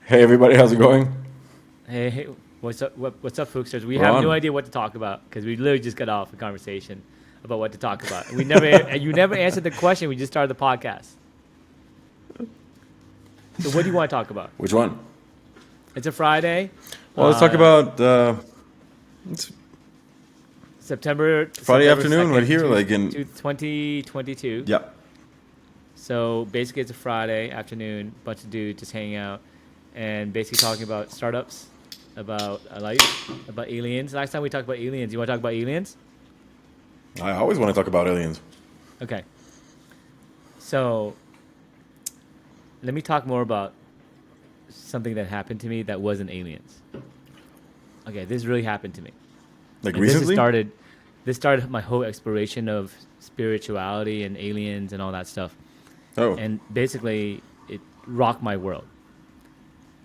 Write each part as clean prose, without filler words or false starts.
Hey everybody, how's it going? Hey, what's up? What's up, Phuc? We We're have no on. idea what to talk about because we literally just got off a conversation about what to talk about. And we never, and you never answered the question. We just started the podcast. So, what do you want to talk about? Which one? It's a Friday, Well, let's talk about it's September Friday September afternoon right second, here, like to in 2022. yeah. So basically, it's a Friday afternoon. Bunch of dudes just hanging out and basically talking about startups, about life, about aliens. Last time we talked about aliens. You want to talk about aliens? I always want to talk about aliens. Okay. So let me talk more about something that happened to me that wasn't aliens. Okay, this really happened to me, Like and this has recently? started. This started my whole exploration of spirituality and aliens and all that stuff. Oh, And basically, it rocked my world.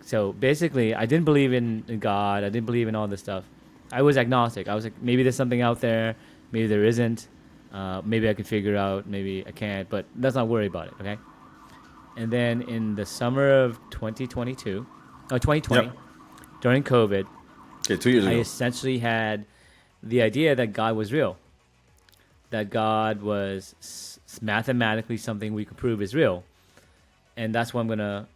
So basically, I didn't believe in God. I didn't believe in all this stuff. I was agnostic. I was like, maybe there's something out there. Maybe there isn't. Maybe I can figure out. Maybe I can't. But let's not worry about it. Okay. And then in the summer of 2022, 2020, yep. during COVID, Okay, 2 years I ago. essentially had the idea that God was real, that God was mathematically something we could prove is real. And that's why I'm going to,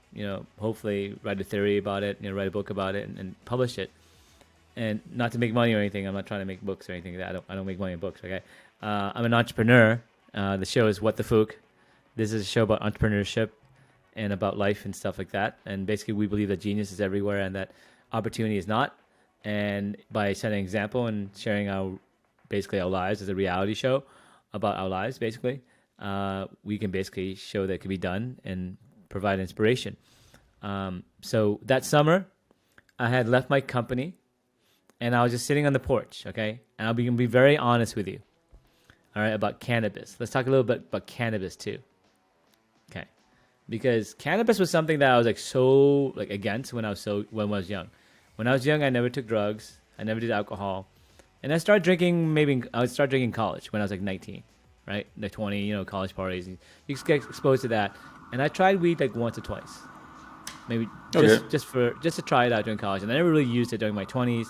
hopefully write a theory about it, write a book about it and publish it. And not to make money or anything. I'm not trying to make books or anything like that. I don't make money in books, okay? I'm an entrepreneur. The show is What the Phuc. This is a show about entrepreneurship and about life and stuff like that. And basically, we believe that genius is everywhere and that opportunity is not. And by setting an example and sharing basically our lives as a reality show about our lives, basically, we can basically show that it can be done and provide inspiration. So that summer, I had left my company and I was just sitting on the porch, okay? And I'm going to be very honest with you, all right, about cannabis. Let's talk a little bit about cannabis too. Okay, because cannabis was something that I was like against when I was young. When I was young, I never took drugs. I never did alcohol, and I started drinking. Maybe I would start drinking in college when I was like 19, right? Like 20, college parties. You just get exposed to that. And I tried weed like once or twice, maybe Okay. just to try it out during college. And I never really used it during my 20s,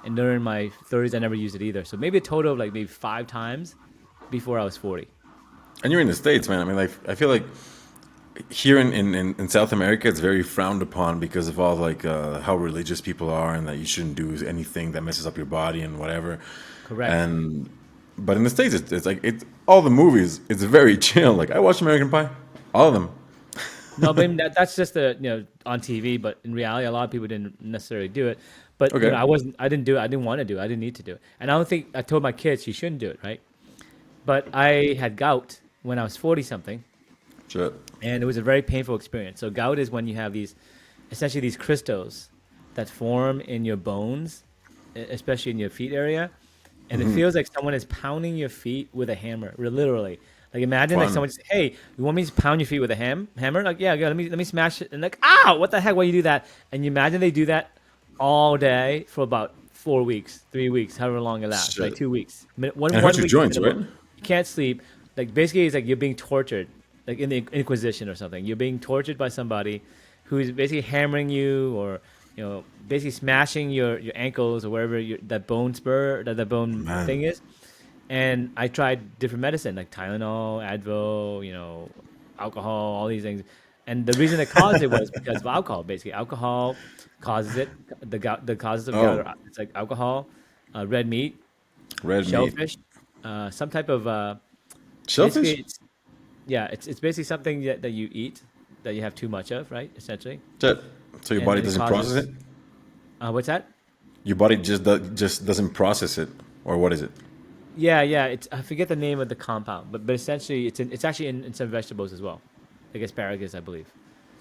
and during my 30s, I never used it either. So maybe a total of like maybe 5 times before I was 40. And you're in the States, man. I mean, like, I feel like here in South America, it's very frowned upon because of all like how religious people are, and that you shouldn't do anything that messes up your body and whatever. Correct. And but in the States, it's like it's all the movies. It's very chill. Like I watched American Pie, all of them. No, but that's just on TV. But in reality, a lot of people didn't necessarily do it. But Okay. I didn't do it. I didn't want to do it. I didn't need to do it. And I don't think I told my kids she shouldn't do it, right? But I had gout when I was 40 something, Shit. and it was a very painful experience. So gout is when you have essentially these crystals that form in your bones, especially in your feet area, and it feels like someone is pounding your feet with a hammer, literally. Like imagine like Fun. someone just, hey, you want me to pound your feet with a hammer? Like yeah, let me smash it, and like ah, what the heck? Why you do that? And you imagine they do that all day for about 4 weeks, 3 weeks, however long it lasts, like Shit. 2 weeks, And it one hurts your week joints, right? minimum. You can't sleep. Like basically, it's like you're being tortured, like in the Inquisition or something. You're being tortured by somebody who's basically hammering you, or basically smashing your ankles or wherever that bone spur, that bone thing Man. is. And I tried different medicine like Tylenol, Advil, alcohol, all these things. And the reason it caused it was because of alcohol. Basically, alcohol causes it. The causes of gout Oh, are it's like alcohol, red meat, red meat. shellfish, some type of basically Shellfish? yeah, it's basically something that you eat that you have too much of, right? Essentially, Shit. So your and body then it doesn't process causes it? what's that? Your body just doesn't process it, or what is it? Yeah. It's I forget the name of the compound, but essentially it's actually in some vegetables as well, like asparagus, I believe.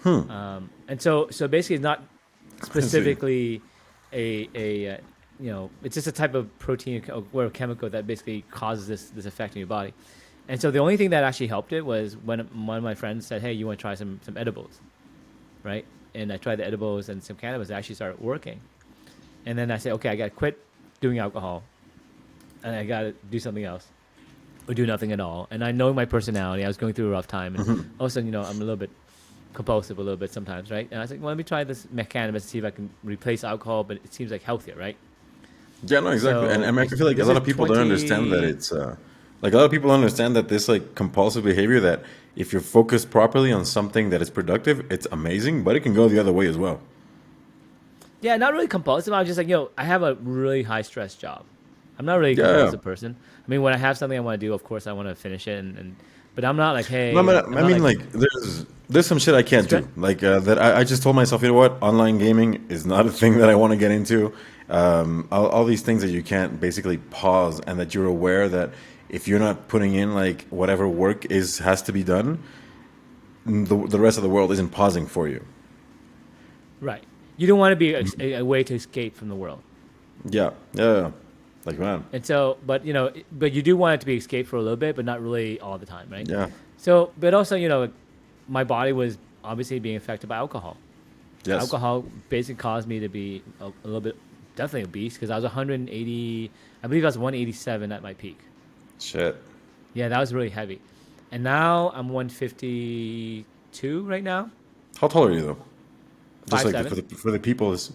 And so basically, it's not I see. specifically a it's just a type of protein or chemical that basically causes this effect in your body. And so the only thing that actually helped it was when one of my friends said, "Hey, you want to try some edibles?" Right? And I tried the edibles and some cannabis. It actually started working. And then I said, "Okay, I got to quit doing alcohol, and I got to do something else, or do nothing at all." And I know my personality. I was going through a rough time, and all of a sudden, I'm a little bit compulsive a little bit sometimes, right? And I was like, well, let me try this cannabis and see if I can replace alcohol, but it seems like healthier, right? Yeah, no, exactly. So I feel like a this lot is of people don't understand that 20. it's like a lot of people don't understand that this like compulsive behavior that if you're focused properly on something that is productive, it's amazing, but it can go the other way as well. Yeah, not really compulsive. I was just like, I have a really high stress job. I'm not really a Yeah, yeah. compulsive person. I mean, when I have something I want to do, of course I want to finish it, but I'm not like, No, hey, like but I'm I not mean, like like, there's some shit I can't stress. do. Like that, I just told myself, you know what, online gaming is not a thing that I want to get into. All these things that you can't basically pause, and that you're aware that if you're not putting in like whatever work is has to be done, the rest of the world isn't pausing for you. Right. You don't want to be a way to escape from the world. Yeah, yeah, yeah. Like man, And so, but you do want it to be escaped for a little bit, but not really all the time, right? yeah, So, but also, my body was obviously being affected by alcohol. yes, Alcohol basically caused me to be a little bit, definitely obese because I was 180, I believe I was 187 at my peak. shit. Yeah, that was really heavy. And now I'm 152 right now, How tall are you though? Just five like seven. for the people, is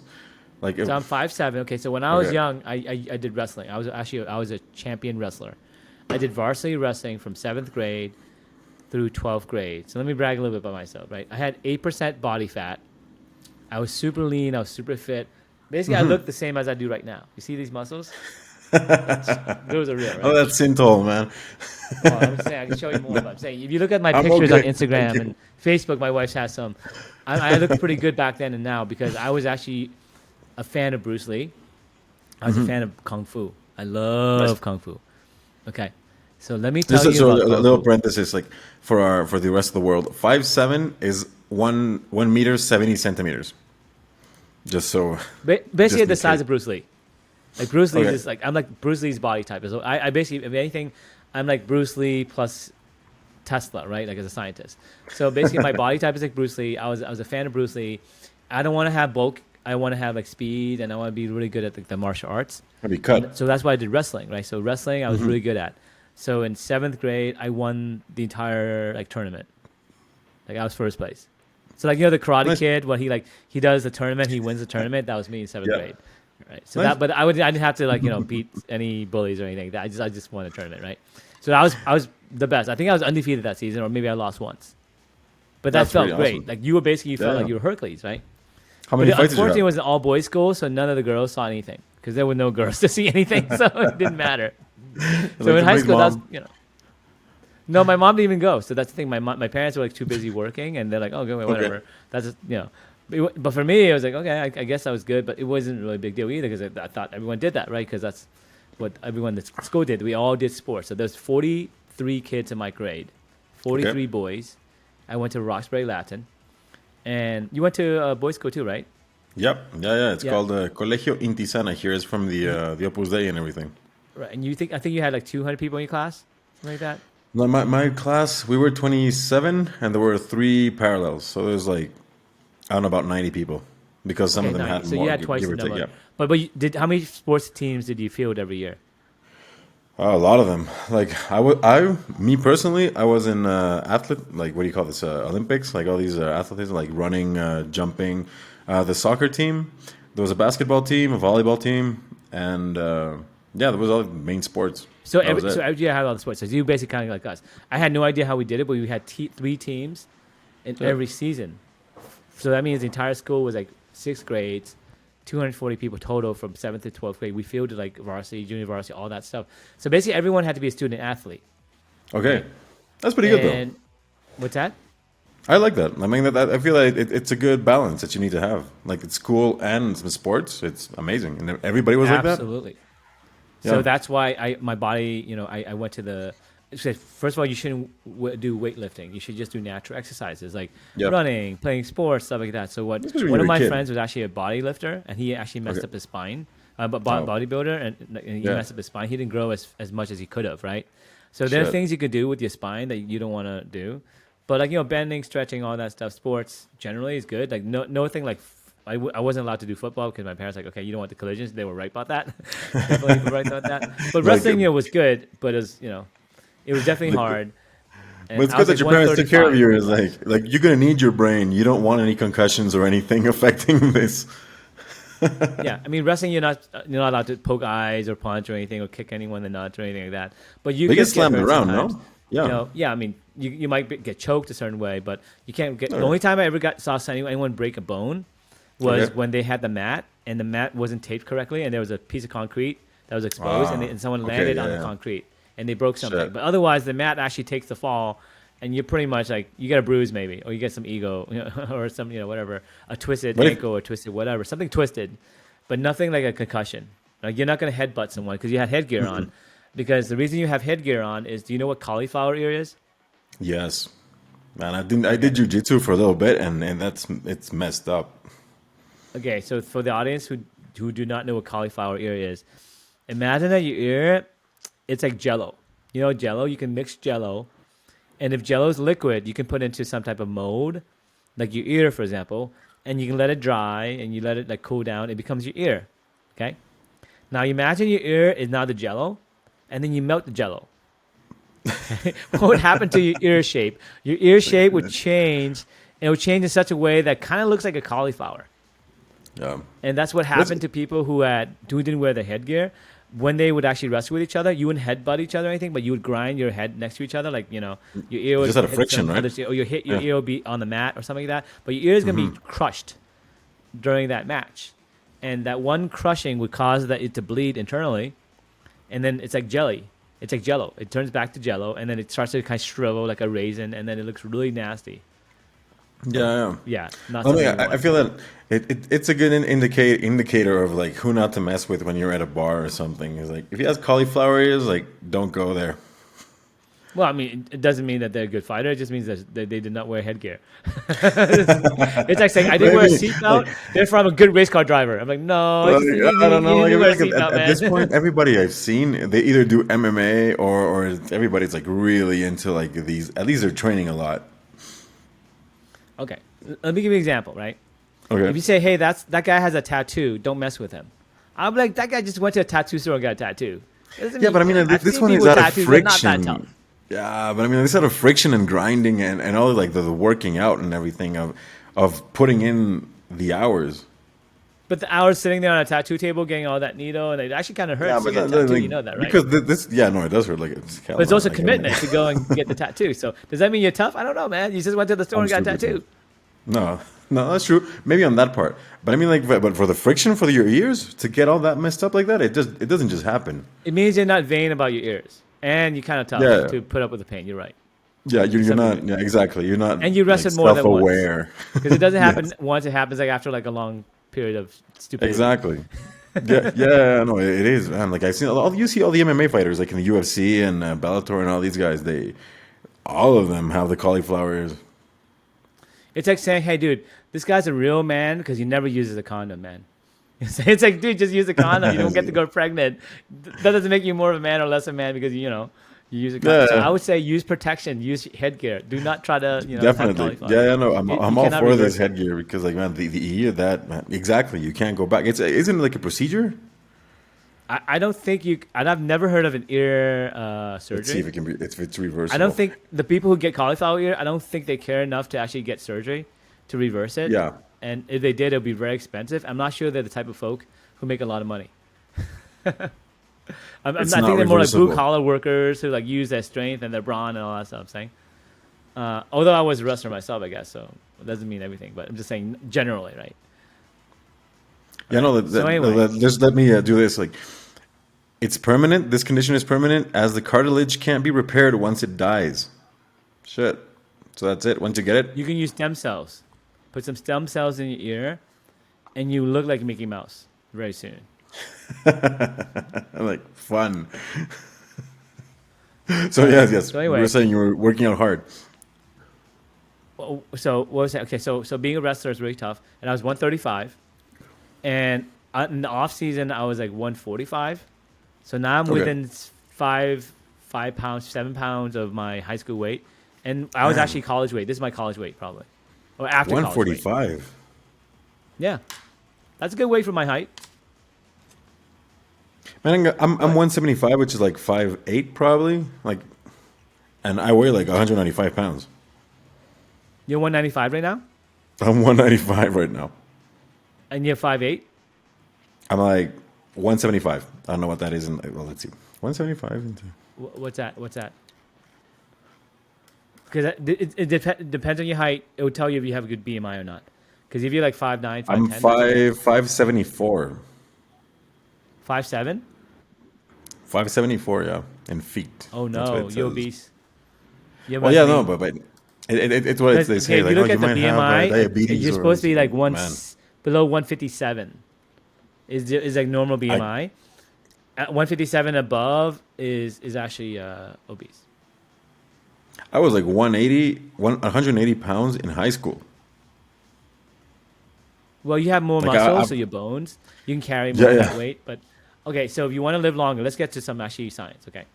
like So I'm 5'7". Okay, so when I was okay. young, I did wrestling. I was a champion wrestler. I did varsity wrestling from 7th grade through 12th grade. So let me brag a little bit about myself, right? I had 8% body fat. I was super lean. I was super fit. Basically, I looked the same as I do right now. You see these muscles? Those are real, Oh, right? that's Sintol, man. Oh, I'm saying I can show you more. But I'm saying if you look at my I'm pictures on okay. Thank Instagram you. and Facebook, my wife has some. I look pretty good back then and now because I was actually a fan of Bruce Lee. I was a fan of Kung Fu. I Nice. love Kung Fu. Okay, so let me Just tell you so about a Kung little Fu. parenthesis, like for the rest of the world, 5'7" is 1 meter 70 centimeters. Just so, Basically, just the in size case. of Bruce Lee. Like Bruce Lee's Okay. just like I'm like Bruce Lee's body type. So I basically, if anything, I'm like Bruce Lee plus Tesla, right? Like as a scientist. So basically, my body type is like Bruce Lee. I was a fan of Bruce Lee. I don't want to have bulk. I want to have like speed, and I want to be really good at the martial arts. Have you And cut? so that's why I did wrestling, right? So wrestling, I was really good at. So in 7th grade, I won the entire like tournament. Like I was first place. So like the Karate Nice. Kid, when he does the tournament, he wins the tournament. That was me in seventh Yeah. grade, right? So Nice. that, but I didn't have to like beat any bullies or anything. I just won the tournament, right? So I was the best. I think I was undefeated that season, or maybe I lost once. But that That's pretty felt great. awesome. Like you felt like Yeah. you were Hercules, right? How But many fights did you unfortunately, it have? was an all boys school, so none of the girls saw anything because there were no girls to see anything, so it didn't matter. So Like in the high big school, that's mom. no, my mom didn't even go. So that's the thing. My parents were like too busy working, and they're like, oh, go away, Okay. whatever. That's just, But for me, it was like, okay, I guess I was good, but it wasn't really a big deal either because I thought everyone did that, right? Because that's what everyone at school did. We all did sports. So there's 43 kids in my grade, 43 Okay. boys. I went to Roxbury Latin, and you went to boys' school too, right? Yep. Yeah, yeah. It's Yeah. called Colegio Intisana. Here is from the Opus Dei and everything. Right. And I think you had like 200 people in your class, something like that. No, my class, we were 27, and there were three parallels. So there's like, I don't know, about 90 people, because some Okay, of them nice. had So you more, had twice give the or take. number. Yeah. But how many sports teams did you field every year? A lot of them. Like me personally, I was in athlete. Like, what do you call this? Olympics. Like all these athletics, like running, jumping. The soccer team. There was a basketball team, a volleyball team, and yeah, there was all the main sports. So That was it. every year I had all the sports. So you basically kind of like us. I had no idea how we did it, but we had three teams in Yeah. every season. So that means the entire school was like 6 grades, 240 people total from 7th to 12th grade. We fielded like varsity, junior varsity, all that stuff. So basically everyone had to be a student athlete. Okay, that's pretty good though. And what's that? I like that. I mean, I feel like it's a good balance that you need to have. Like, it's cool and some sports. It's amazing, and everybody was like that. Absolutely. Yeah. So that's why my body, I went to it said, first of all, you shouldn't do weightlifting. You should just do natural exercises like Yep. running, playing sports, stuff like that. So Especially when one of you're a my kid. friends was actually a body lifter, and he actually messed Okay. up his spine. But Oh. bodybuilder, and he Yeah. messed up his spine. He didn't grow as much as he could have, right? So there are Shit. things you could do with your spine that you don't want to do. But like, bending, stretching, all that stuff, sports generally is good. Like nothing like I wasn't allowed to do football because my parents were like, okay, you don't want the collisions. They were right about that. Definitely right about that. But Like, wrestling, was good, but it was definitely like, hard. But And it's I good was that like your parents took care of 135. you. It's like you're gonna need your brain. You don't want any concussions or anything affecting this. Yeah, I mean wrestling, you're not allowed to poke eyes or punch or anything or kick anyone in the nuts or anything like that. But you They get just get slammed hurt around, sometimes. no? Yeah. Yeah. I mean, you might get choked a certain way, but you can't get. The Okay. only time I ever saw anyone break a bone was Okay. when they had the mat and the mat wasn't taped correctly, and there was a piece of concrete that was exposed, and someone Okay. landed Yeah. on the Yeah. concrete and they broke something. Shit. But otherwise, the mat actually takes the fall, and you're pretty much like you get a bruise maybe, or you get some ego, or some whatever, a twisted What if? ankle or twisted whatever, something twisted, but nothing like a concussion. Like you're not gonna headbutt someone because you had headgear on. Because the reason you have headgear on is, do you know what cauliflower ear is? Yes. Man, I Okay. did jujitsu for a little bit, and it's messed up. Okay, so for the audience who do not know what cauliflower ear is, imagine that your ear, it's like Jello. You know Jello? You can mix Jello, and if Jello is liquid, you can put into some type of mold, like your ear, for example, and you can let it dry and you let it like cool down. It becomes your ear. Okay. Now imagine your ear is now the Jello, and then you melt the Jello. What would happen to your ear shape? Your ear shape would change. And it would change in such a way that kind of looks like a cauliflower. Yeah. And that's what What's, happened to people who didn't wear the headgear. When they would actually wrestle with each other, you wouldn't headbutt each other or anything, but you would grind your head next to each other, like your ear would just out of hit friction, some right? other, or your Yeah. ear would be on the mat or something like that. But your ear is gonna be crushed during that match, and that one crushing would cause it to bleed internally, and then it's like jelly. It's like Jello. It turns back to Jello, and then it starts to kind of shrivel like a raisin, and then it looks really nasty. Yeah. Yeah, not I mean, something you I want. feel that it's a good indicator of like who not to mess with when you're at a bar or something. Is like if he has cauliflower ears, like don't go there. Well, I mean, it doesn't mean that they're a good fighter. It just means that they did not wear headgear. It's like saying, I didn't wear a Maybe like seatbelt, therefore I'm a good race car driver. I'm like, no, like, I don't know. you Like didn't I feel wear a like seatbelt, at this point, man. everybody I've seen, they either do MMA or everybody's like really into like these. At least they're training a lot. Okay, let me give you an example, right? Okay. If you say, hey, that guy has a tattoo, don't mess with him. I'm like, that guy just went to a tattoo store and got a tattoo. Doesn't Yeah, but I mean, I've this seen one people is with out of tattoos, they're not that tough. friction. Yeah, but I mean, this out of friction and grinding and all like the working out and everything of putting in the hours. But the hours sitting there on a tattoo table getting all that needle, and it actually kind of Yeah, hurts to but get a tattoo. You know that, right? because this, yeah, no, it does hurt. Like it's But it's also like, commitment to go and get the tattoo. So does that mean you're tough? I don't know, man. You just went to the store I'm and got a stupid. tattoo. No, no, that's true. Maybe on that part, but I mean, like, but for the friction for your ears to get all that messed up like that, it doesn't just happen. It means you're not vain about your ears, and you're kind of tough Yeah, to put up with the pain. You're right. yeah, you're Some not. degree. Yeah, exactly. You're not And you like wrestled more than once, self-aware. because it doesn't happen Yes, once. It happens like after like a long period of stupidity. exactly. Yeah, yeah, no, it is, man. Like I've seen you see all the MMA fighters like in the UFC and Bellator and all these guys. All of them have the cauliflower ears. It's like saying, "Hey, dude, this guy's a real man because he never uses a condom, man." It's like, dude, just use a condom. You don't get to go pregnant. That doesn't make you more of a man or less of a man because you use a condom. So Yeah, I would say use protection, use headgear. Do not try to have definitely. cauliflower. Yeah, yeah, no, I'm You all cannot for this reverse it. headgear because like man, the ear that man, exactly you can't go back. Isn't it like a procedure? I don't think you. And I've never heard of an ear Let's see if surgery. it can be if it's I don't reversible. think the people who get cauliflower ear. I don't think they care enough to actually get surgery to reverse it. Yeah, And if they did, it would be very expensive. I'm not sure they're the type of folk who make a lot of money. it's I not think they're more like blue reversible. collar workers who like use their strength and their brawn and all that stuff. I'm saying. Although I was a wrestler myself, I guess, so it doesn't mean everything. But I'm just saying generally, right? Yeah, no. So anyway, Just let me do this. Like, it's permanent. This condition is permanent, as the cartilage can't be repaired once it dies. Shit. So that's it. Once you get it, you can use stem cells. Put some stem cells in your ear, and you look like Mickey Mouse very soon. like fun. So yes. So You anyway, were saying you were working out hard. so what was that? Okay, so being a wrestler is really tough, and I was 135, and in the off season I was like 145. So now I'm Okay. within 5 pounds, 7 pounds of my high school weight, and I was Man. actually college weight. This is my college weight probably, or after college weight. 145. Yeah, that's a good weight for my height. Man, I'm What? 175, which is like 5'8", probably. Like, and I weigh like 195 pounds. You're 195 right now, I'm 195 right now. and you're 5'8". I'm like 175. I don't know what that is. Well, let's see. 175 into. What's that? What's that? Because depends on your height. It would tell you if you have a good BMI or not. Because if you're like 5'9", I'm 5'10", that's okay. 574. 5'7"? 574, yeah, in feet. Oh That's what no, it you're says. obese. You Well, must yeah, be. no, but it's what they Okay, say. if Like, you oh, look you at the might have BMI, diabetes you're or supposed to be like man. below 157. Is like normal I BMI. At 157 above is actually obese. I was like 180 pounds in high school. Well, you have more Like muscle, I so your bones you can carry more yeah, of that yeah. weight. But okay, so if you want to live longer, let's get to some actually science. Okay,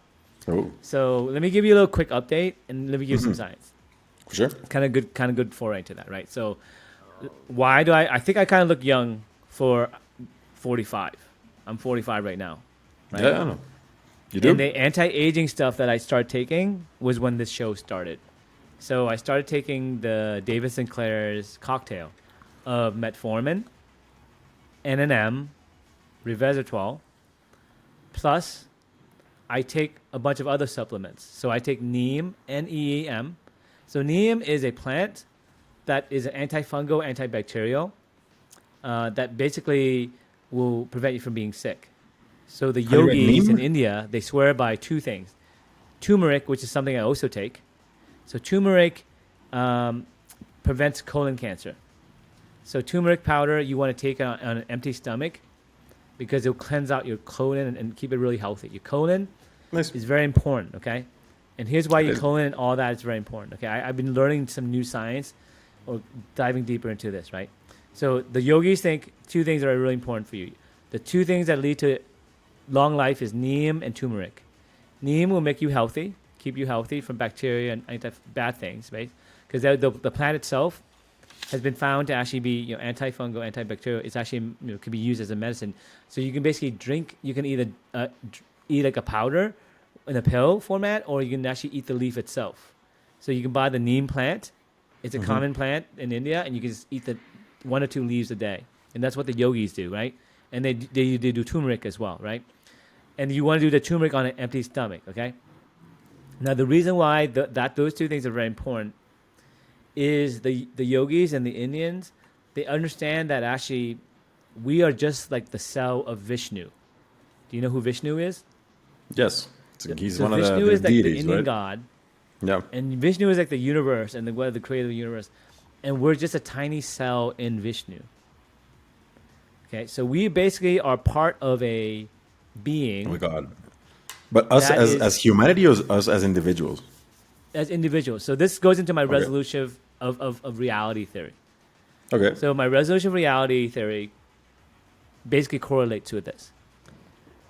Oh, so let me give you a little quick update and let me give you some science. for sure. Kind of good foray into that, right? So why do I think I kind of look young for 45. I'm 45 right now, right? Yeah, I know. You And do? the anti-aging stuff that I started taking was when this show started. So I started taking the David Sinclair's cocktail of metformin, NNM, resveratrol, plus I take a bunch of other supplements. So I take neem, NEEM. So neem is a plant that is an antifungal, antibacterial that basically will prevent you from being sick. So the How do you write yogis in neem? India, they swear by two things. Turmeric, which is something I also take. So turmeric prevents colon cancer. So turmeric powder, you want to take it on an empty stomach because it'll cleanse out your colon and keep it really healthy. Your colon Nice. is very important, okay? And here's why It your is. colon and all that is very important, okay? I've been learning some new science or diving deeper into this, right? So the yogis think two things are really important for you. The two things that lead to long life is neem and turmeric. Neem will make you healthy, keep you healthy from bacteria and bad things, right? Because the plant itself has been found to actually be antifungal, antibacterial. It's actually can be used as a medicine. So you can basically drink. You can either eat like a powder in a pill format, or you can actually eat the leaf itself. So you can buy the neem plant. It's a common plant in India, and you can just eat the 1 or 2 leaves a day, and that's what the yogis do, right? And they do turmeric as well, right? And you want to do the turmeric on an empty stomach, okay? Now the reason why that those two things are very important is the yogis and the Indians, they understand that actually we are just like the cell of Vishnu. Do you know who Vishnu is? Yes. He's So one of Vishnu the is like the deities, Indian right? god, Yeah. and Vishnu is like the universe and the creator of the universe, and we're just a tiny cell in Vishnu. Okay, so we basically are part of a being Oh my God. But us that is as humanity or us as individuals? as individuals. So this goes into my Okay. resolution of reality theory. Okay. So my resolution of reality theory basically correlates with this.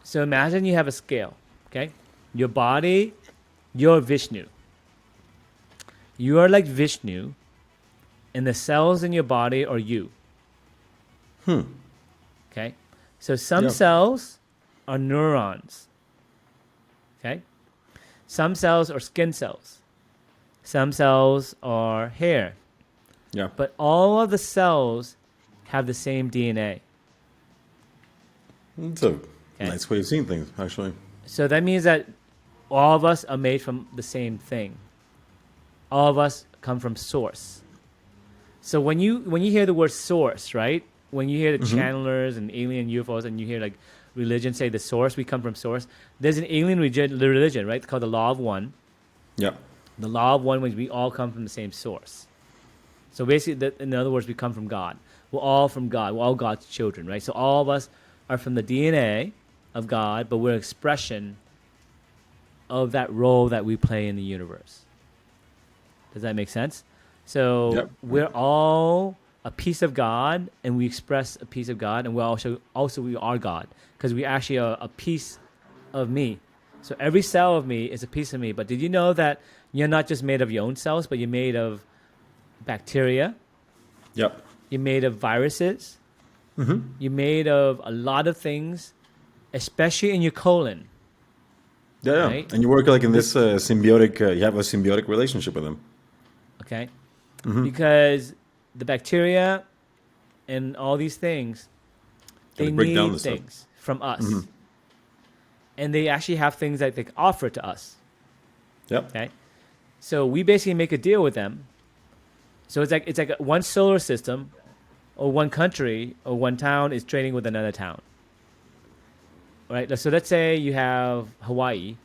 So imagine you have a scale, okay? Your body, you're Vishnu. You are like Vishnu, and the cells in your body are you. Okay? So some Yeah. cells are neurons. Okay? Some cells are skin cells. Some cells are hair. Yeah. But all of the cells have the same DNA. It's a Okay. nice way of seeing things, actually. So that means that all of us are made from the same thing. All of us come from source. So when you hear the word source, right? When you hear the channelers and alien UFOs and you hear like religion say the source, we come from source. There's an alien religion, right? Called the Law of One. Yeah. The Law of One means we all come from the same source. So basically, in other words, we come from God. We're all from God. We're all God's children, right? So all of us are from the DNA of God, but we're an expression of that role that we play in the universe. Does that make sense? So Yep. we're all a piece of God, and we express a piece of God, and we're also we are God, because we actually are a piece of me. So every cell of me is a piece of me. But did you know that you're not just made of your own cells, but you're made of bacteria, Yep. you're made of viruses, you're made of a lot of things, especially in your colon. Yeah, yeah. right? And you work like in this symbiotic. You have a symbiotic relationship with them. Okay, because the bacteria and all these things, Yeah, they they break down need the stuff. things from us, and they actually have things that they can offer to us. Yep. Okay, so we basically make a deal with them. So it's like one solar system, or one country, or one town is trading with another town. Right. So let's say you have Hawaii,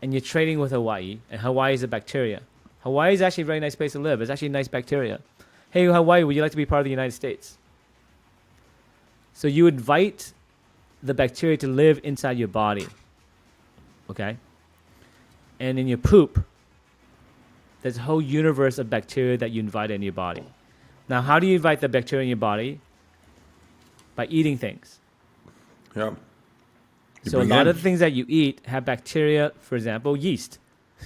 and you're trading with Hawaii, and Hawaii is a bacteria. Hawaii is actually a very nice place to live. It's actually nice bacteria. Hey, Hawaii, would you like to be part of the United States? So you invite the bacteria to live inside your body. Okay? And in your poop, there's a whole universe of bacteria that you invite in your body. Now, how do you invite the bacteria in your body? By eating things. Yeah. You So a bring lot in. of the things that you eat have bacteria, for example, yeast.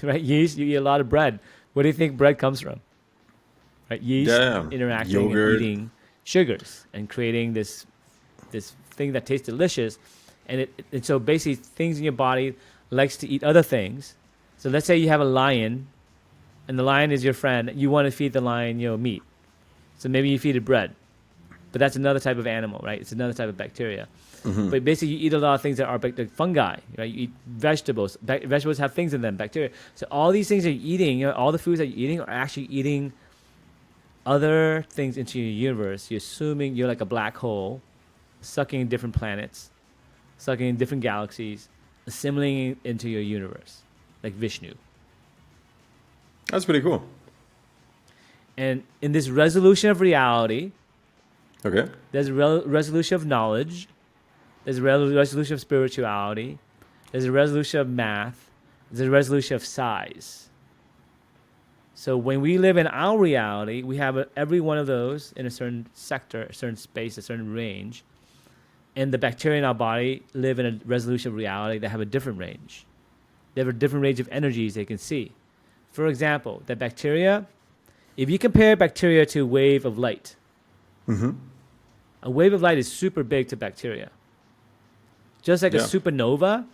Right? Yeast, you eat a lot of bread. Where do you think bread comes from? Right? Yeast Yeah. interacting Yogurt. and eating sugars and creating this thing that tastes delicious. And so basically things in your body likes to eat other things. So let's say you have a lion and the lion is your friend. You want to feed the lion, meat. So maybe you feed it bread. But that's another type of animal, right? It's another type of bacteria. But basically, you eat a lot of things that are like fungi, right? You eat vegetables. Vegetables have things in them, bacteria. So all these things that you're eating, all the foods that you're eating are actually eating other things into your universe. You're assuming you're like a black hole, sucking in different planets, sucking in different galaxies, assimilating into your universe, like Vishnu. That's pretty cool. And in this resolution of reality, Okay. there's a resolution of knowledge. There's a resolution of spirituality. There's a resolution of math. There's a resolution of size. So when we live in our reality, we have every one of those in a certain sector, a certain space, a certain range. And the bacteria in our body live in a resolution of reality that have a different range. They have a different range of energies they can see. For example, the bacteria, if you compare bacteria to a wave of light, a wave of light is super big to bacteria. Just like a supernova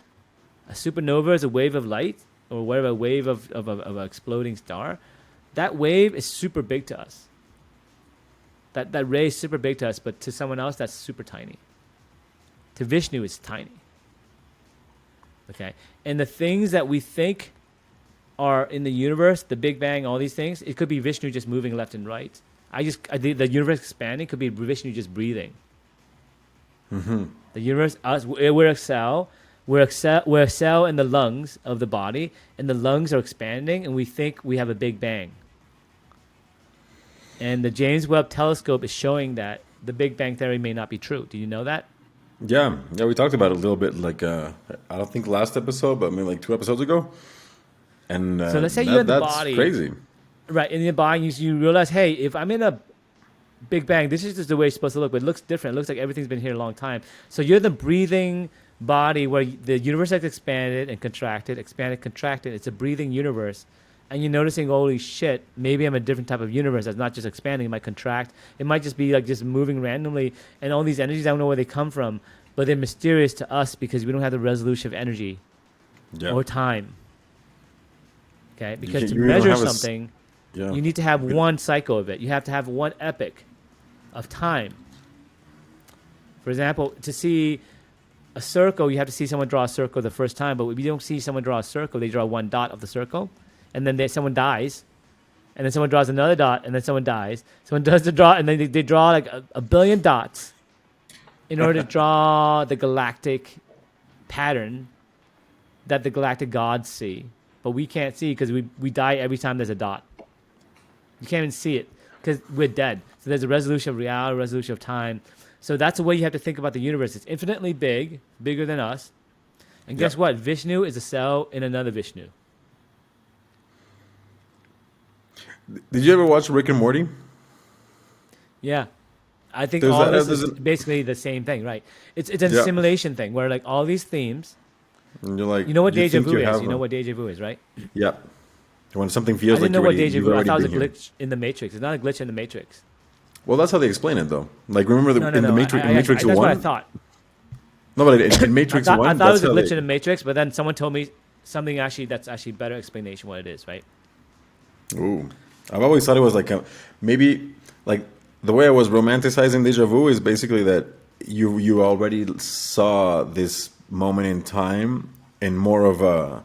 is a wave of light, or whatever, a wave of an exploding star. That wave is super big to us. That ray is super big to us, but to someone else, that's super tiny. To Vishnu, it's tiny. Okay? And the things that we think are in the universe, the Big Bang, all these things, it could be Vishnu just moving left and right. The universe expanding could be Vishnu just breathing. The universe, we're a cell. We're a cell in the lungs of the body, and the lungs are expanding, and we think we have a Big Bang. And the James Webb Telescope is showing that the Big Bang theory may not be true. Do you know that? Yeah. Yeah. We talked about it a little bit, like I don't think last episode, but maybe like 2 episodes ago. And So let's say you're in the that's body. crazy. Right, in your body, you realize, hey, if I'm in a Big Bang, this is just the way it's supposed to look, but it looks different. It looks like everything's been here a long time. So you're the breathing body where the universe has expanded and contracted, expanded, contracted. It's a breathing universe. And you're noticing, holy shit, maybe I'm a different type of universe that's not just expanding, it might contract. It might just be like just moving randomly. And all these energies, I don't know where they come from, but they're mysterious to us because we don't have the resolution of energy or time. Okay, because to you don't measure have something, Yeah. you need to have one cycle of it. You have to have one epoch of time. For example, to see a circle, you have to see someone draw a circle the first time, but if you don't see someone draw a circle, they draw one dot of the circle, and then someone dies, and then someone draws another dot, and then someone dies. Someone does the draw, and then they draw like a billion dots in order to draw the galactic pattern that the galactic gods see. But we can't see because we die every time there's a dot. You can't even see it because we're dead. So there's a resolution of reality, resolution of time. So that's the way you have to think about the universe. It's infinitely big, bigger than us. And guess what? Vishnu is a cell in another Vishnu. Did you ever watch Rick and Morty? Yeah. I think There's all a- this there's is a- basically the same thing, right? It's an assimilation thing where like all these themes, And you're like, you know what you deja think vu is? have You know a- what deja vu is, right? Yeah. When something I feels didn't like know what deja you've vu. I already thought it was a been here. glitch in the Matrix. It's not a glitch in the Matrix. Well, that's how they explain it, though. Like, remember No, in the Matrix, in Matrix that's what I 1? thought. No, but in Matrix I One, thought it that's was a how glitch they. in the Matrix, but then someone told me something actually that's actually better explanation what it is, right? Ooh, I've always thought it was like maybe like the way I was romanticizing deja vu is basically that you already saw this moment in time in more of a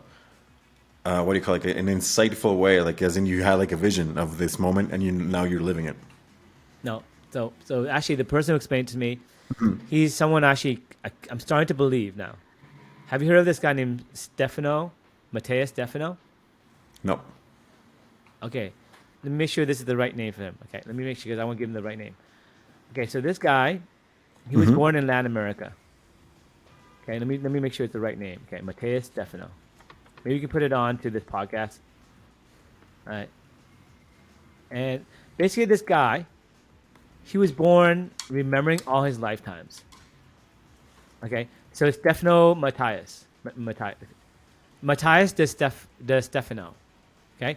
what do you call it, an insightful way, like as in you had like a vision of this moment and now you're living it. No. So actually, the person who explained to me, he's someone actually I'm starting to believe now. Have you heard of this guy named Stefano, Matthias Stefano? No. Okay, let me make sure this is the right name for him. Okay, let me make sure because I want to give him the right name. Okay, so this guy, he was born in Latin America. Okay, let me make sure it's the right name. Okay, Matthias Stefano. Maybe you can put it on to this podcast. All right. And basically, this guy, he was born remembering all his lifetimes. Okay, so Stefano Matthias, Matthias de Stefano. Okay,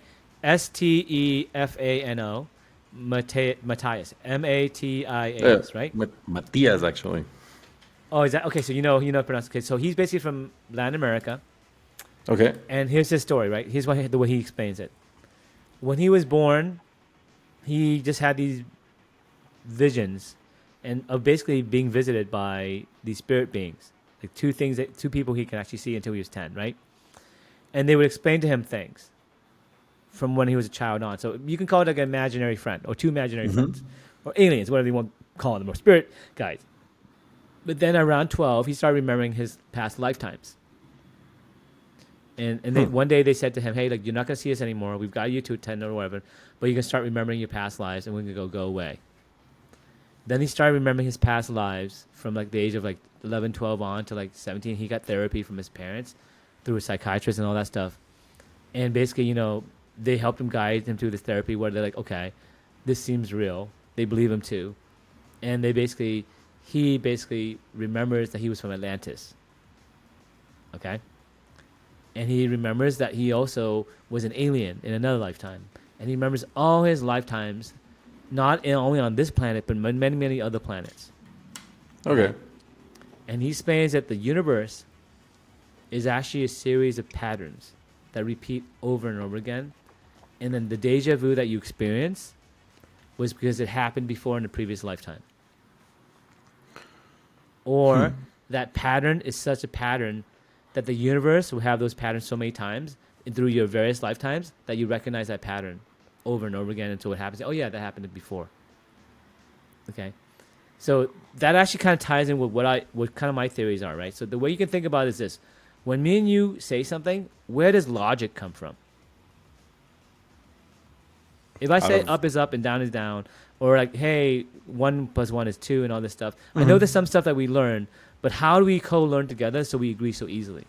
Stefano, Matthias, Yeah, Matias, right? Matias actually. Oh, is that okay? So pronounce. Okay, so he's basically from Latin America, Okay. and here's his story, right? Here's the way he explains it. When he was born, he just had these visions, and of basically being visited by these spirit beings, like two people he can actually see until he was 10, right? And they would explain to him things from when he was a child on. So you can call it like an imaginary friend or two imaginary friends or aliens, whatever you want to call them, or spirit guides. But then around 12, he started remembering his past lifetimes. And then one day they said to him, hey, like, you're not going to see us anymore. We've got you to 10 or whatever, but you can start remembering your past lives and we're going to go away. Then he started remembering his past lives from like the age of like 11, 12 on to like 17. He got therapy from his parents through a psychiatrist and all that stuff. And basically, they helped him, guide him through this therapy where they're like, okay, this seems real. They believe him too. And he basically remembers that he was from Atlantis. Okay? And he remembers that he also was an alien in another lifetime. And he remembers all his lifetimes, not only on this planet, but many, many other planets. Okay. And he explains that the universe is actually a series of patterns that repeat over and over again. And then the deja vu that you experience was because it happened before in a previous lifetime. Or that pattern is such a pattern that the universe will have those patterns so many times and through your various lifetimes that you recognize that pattern over and over again until it happens. Oh, yeah, that happened before. Okay. So that actually kind of ties in with what kind of my theories are, right? So the way you can think about it is this. When me and you say something, where does logic come from? If I say up is up and down is down, or like, hey, 1 + 1 is 2 and all this stuff, I know there's some stuff that we learn, but how do we co-learn together so we agree so easily?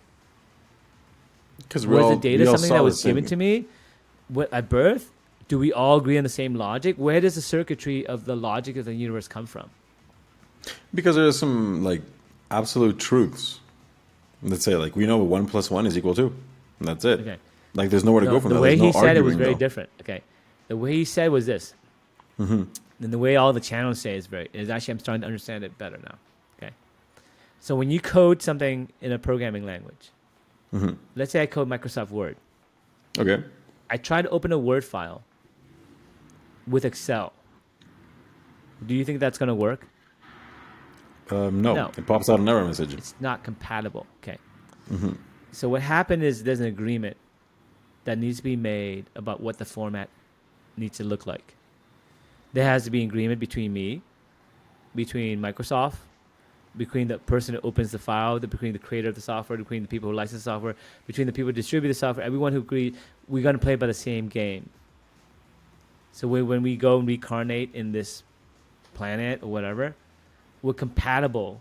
Because was the data something that was given to me at birth? Do we all agree on the same logic? Where does the circuitry of the logic of the universe come from? Because there's some like absolute truths. Let's say like we know 1 + 1 is equal to, and that's it. Okay. Like there's nowhere to go from that. The way There's no he said it was arguing, very though. different. Okay. The way he said was this. And the way all the channels say is actually I'm starting to understand it better now. Okay. So when you code something in a programming language, let's say I code Microsoft Word. Okay. I try to open a Word file with Excel. Do you think that's going to work? No, it pops out an error message. It's not compatible. Okay. So what happened is there's an agreement that needs to be made about what the format needs to look like. There has to be agreement between me, between Microsoft, between the person who opens the file, between the creator of the software, between the people who license the software, between the people who distribute the software, everyone who agreed we're going to play by the same game. So when we go and reincarnate in this planet or whatever, we're compatible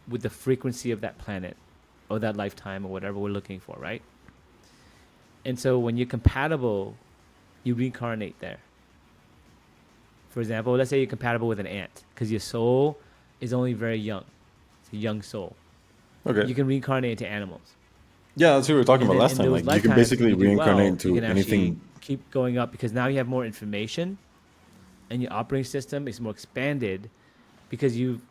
with the frequency of that planet or that lifetime or whatever we're looking for, right? And so when you're compatible, you reincarnate there. For example, let's say you're compatible with an ant because your soul is only very young. It's a young soul. Okay. You can reincarnate into animals. Yeah, that's what we were talking about last time. Those Like you can lifetimes, basically if you do well, reincarnate you into can actually anything. keep going up because now you have more information and your operating system is more expanded because you've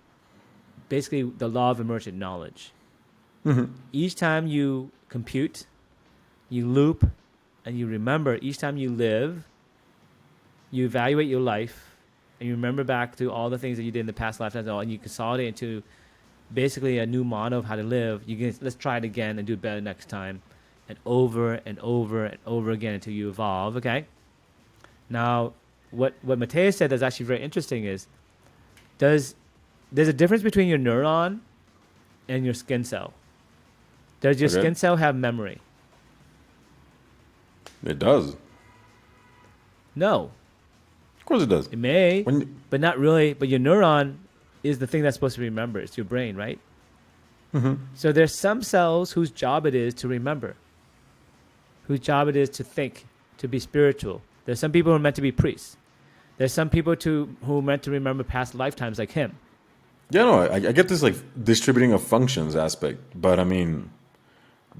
basically the law of emergent knowledge. Each time you compute, you loop, and you remember, each time you live, you evaluate your life, and you remember back to all the things that you did in the past lifetimes, and you consolidate into basically a new model of how to live. Let's try it again and do it better next time, and over and over and over again until you evolve. Okay. Now, what Mateus said that's actually very interesting is, there's a difference between your neuron and your skin cell. Does your skin cell have memory? It does. No. Of course it does. It may, but not really. But your neuron is the thing that's supposed to remember. It's your brain, right? So there's some cells whose job it is to remember, whose job it is to think, to be spiritual. There's some people who are meant to be priests. There's some people who are meant to remember past lifetimes, like him. Yeah, no, I get this like distributing of functions aspect, but I mean,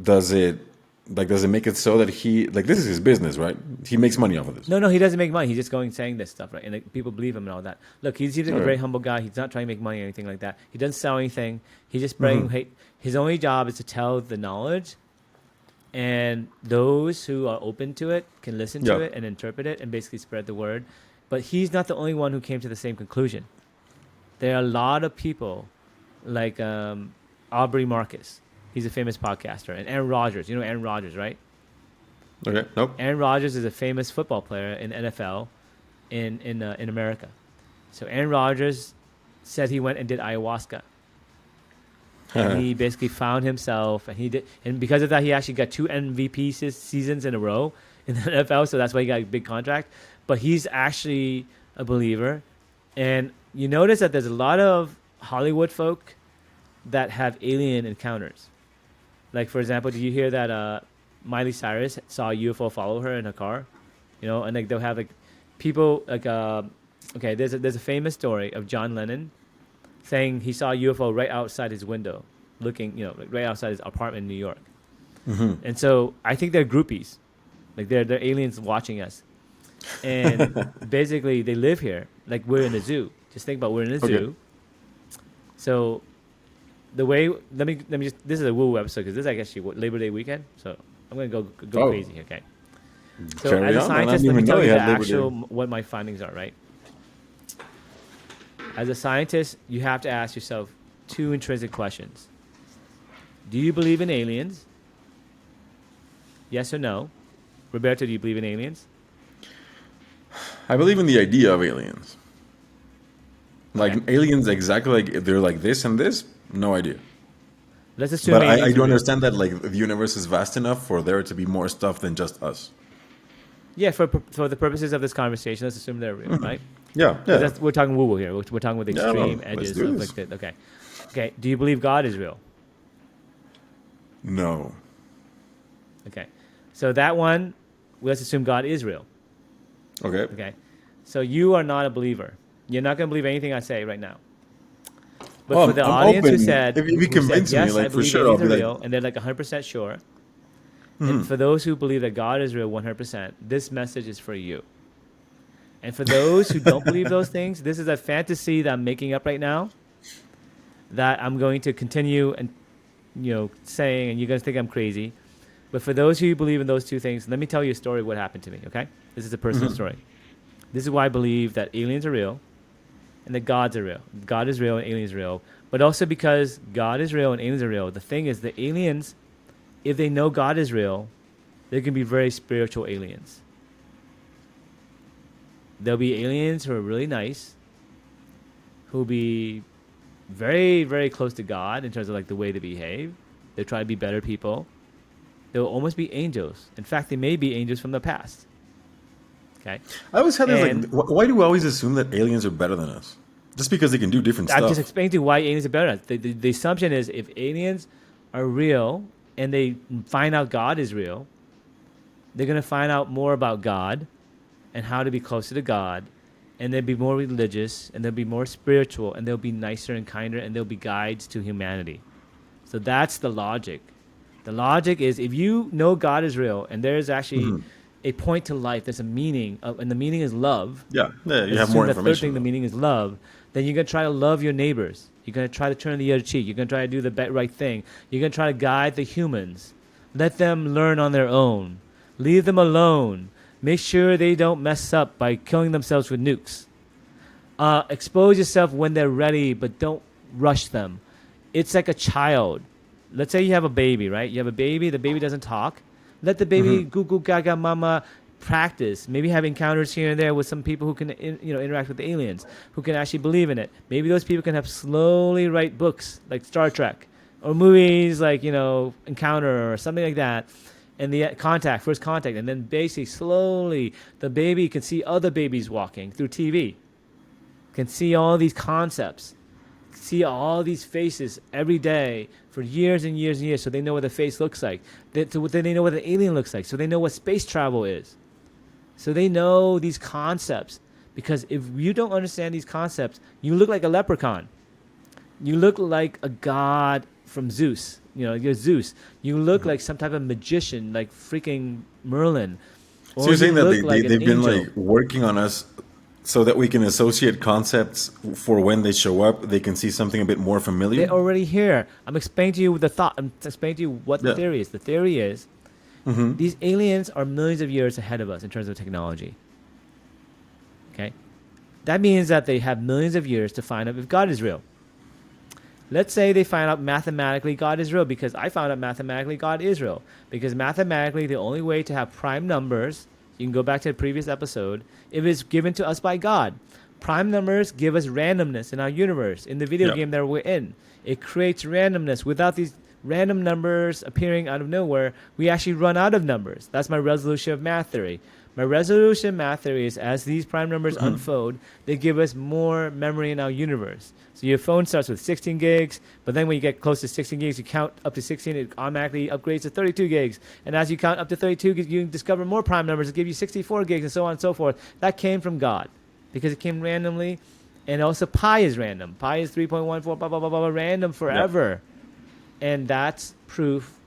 does it make it so that this is his business, right? He makes money off of this. No, he doesn't make money. He's just saying this stuff, right? And like, people believe him and all that. Look, he seems like a very humble guy. He's not trying to make money or anything like that. He doesn't sell anything. He's just spreading hate. His only job is to tell the knowledge, and those who are open to it can listen to it and interpret it and basically spread the word. But he's not the only one who came to the same conclusion. There are a lot of people like Aubrey Marcus. He's a famous podcaster. And Aaron Rodgers. You know Aaron Rodgers, right? Okay, nope. Aaron Rodgers is a famous football player in NFL in America. So Aaron Rodgers said he went and did ayahuasca. And he basically found himself, and because of that, he actually got 2 MVP seasons in a row in the NFL, so that's why he got a big contract. But he's actually a believer. And you notice that there's a lot of Hollywood folk that have alien encounters. Like, for example, did you hear that Miley Cyrus saw a UFO follow her in her car? You know, and like they'll have like people like okay, there's a famous story of John Lennon saying he saw a UFO right outside his window, looking, you know, like right outside his apartment in New York. And so I think they're groupies, like they're aliens watching us, and basically they live here. Like we're in a zoo. Just think about we're in a zoo. So the way let me just this is a woo episode because this is actually Labor Day weekend, so I'm gonna go crazy. Okay. So as a scientist, let me tell you what my findings are. Right. As a scientist, you have to ask yourself 2 intrinsic questions. Do you believe in aliens? Yes or no? Roberto, do you believe in aliens? I believe in the idea of aliens. Like aliens exactly like they're like this and this? No idea. Let's assume but I do understand that like the universe is vast enough for there to be more stuff than just us. Yeah, for the purposes of this conversation, let's assume they're real, right? Yeah. We're talking woo-woo here. We're talking with extreme edges of like that. Okay. Do you believe God is real? No. Okay. So that one, let's assume God is real. Okay. So you are not a believer. You're not going to believe anything I say right now. But for the audience open. who said, if you convince yes, me, like I for believe sure, I'll be real, like, and they're like 100% sure. And for those who believe that God is real 100%, this message is for you. And for those who don't believe those things, this is a fantasy that I'm making up right now that I'm going to continue and saying, and you're going to think I'm crazy. But for those who believe in those 2 things, let me tell you a story of what happened to me, okay? This is a personal story. This is why I believe that aliens are real and that gods are real. God is real and aliens are real. But also because God is real and aliens are real, the thing is the aliens, if they know God is real, they can be very spiritual aliens. There'll be aliens who are really nice, who'll be very, very close to God in terms of like the way they behave. They'll try to be better people. They'll almost be angels. In fact, they may be angels from the past. Okay. I always had this like, why do we always assume that aliens are better than us? Just because they can do different stuff. I'm just explaining to you why aliens are better than us. The assumption is if aliens are real and they find out God is real, they're going to find out more about God and how to be closer to God, and they'll be more religious, and they'll be more spiritual, and they'll be nicer and kinder, and they'll be guides to humanity. So that's the logic. The logic is if you know God is real, and there's actually a point to life, there's a meaning, and the meaning is love. Yeah, you have more information. The third thing, the meaning is love. Then you're going to try to love your neighbors. You're going to try to turn the other cheek. You're going to try to do the right thing. You're going to try to guide the humans. Let them learn on their own. Leave them alone. Make sure they don't mess up by killing themselves with nukes. Expose yourself when they're ready, but don't rush them. It's like a child. Let's say you have a baby, right? You have a baby. The baby doesn't talk. Let the baby goo goo gaga mama practice. Maybe have encounters here and there with some people who can interact with the aliens, who can actually believe in it. Maybe those people can have slowly write books like Star Trek, or movies like Encounter or something like that. And the first contact, and then basically slowly the baby can see other babies walking through TV, can see all these concepts, see all these faces every day for years and years and years, so they know what the face looks like. Then they know what the alien looks like, so they know what space travel is. So they know these concepts, because if you don't understand these concepts, you look like a leprechaun. You look like a god from Zeus. You're Zeus. You look like some type of magician, like freaking Merlin. So you're saying that they've been angel. like working on us so that we can associate concepts for when they show up. They can see something a bit more familiar. They're already here. I'm explaining to you the thought. I'm explaining to you what the theory is. The theory is these aliens are millions of years ahead of us in terms of technology. Okay? That means that they have millions of years to find out if God is real. Let's say they find out mathematically God is real, because I found out mathematically God is real. Because mathematically, the only way to have prime numbers, you can go back to the previous episode, if it's given to us by God. Prime numbers give us randomness in our universe, in the video game that we're in. It creates randomness. Without these random numbers appearing out of nowhere, we actually run out of numbers. That's my resolution of math theory. My resolution of math theory is, as these prime numbers unfold, they give us more memory in our universe. So your phone starts with 16 gigs, but then when you get close to 16 gigs, you count up to 16, it automatically upgrades to 32 gigs. And as you count up to 32 gigs, you discover more prime numbers that give you 64 gigs, and so on and so forth. That came from God, because it came randomly. And also pi is random. Pi is 3.14, blah, blah, blah, blah, random forever. Yep. And that's proof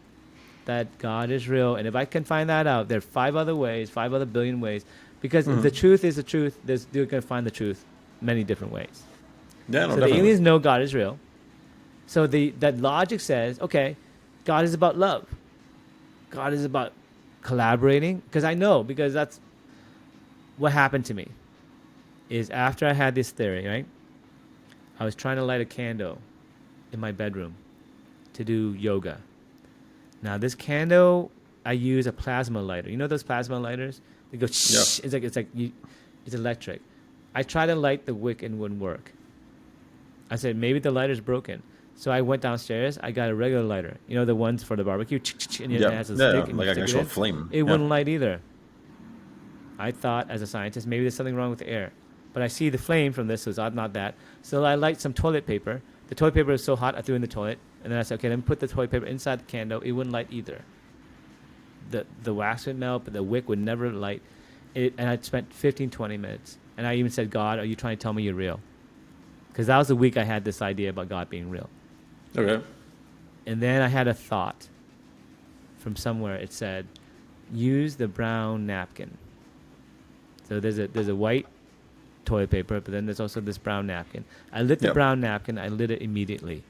that God is real. And if I can find that out, there are 5 other billion ways. Because if the truth is the truth, you're going to find the truth many different ways. Yeah, no, so definitely. The aliens know God is real. So that logic says, okay, God is about love. God is about collaborating. Because I know, because that's what happened to me. Is after I had this theory, right? I was trying to light a candle in my bedroom to do yoga. Now this candle, I use a plasma lighter. You know those plasma lighters? They go shh. Yeah. It's electric. I tried to light the wick and it wouldn't work. I said maybe the lighter's broken. So I went downstairs. I got a regular lighter. You know the ones for the barbecue. And it has a stick. Like an actual flame. It wouldn't light either. I thought, as a scientist, maybe there's something wrong with the air. But I see the flame from this, so it's not that. So I light some toilet paper. The toilet paper was so hot, I threw it in the toilet. And then I said, okay, let me put the toilet paper inside the candle. It wouldn't light either. The wax would melt, but the wick would never light. And I spent 15, 20 minutes. And I even said, God, are you trying to tell me you're real? Because that was the week I had this idea about God being real. Okay. And then I had a thought from somewhere. It said, use the brown napkin. So there's a white toilet paper, but then there's also this brown napkin. I lit the brown napkin. I lit it immediately.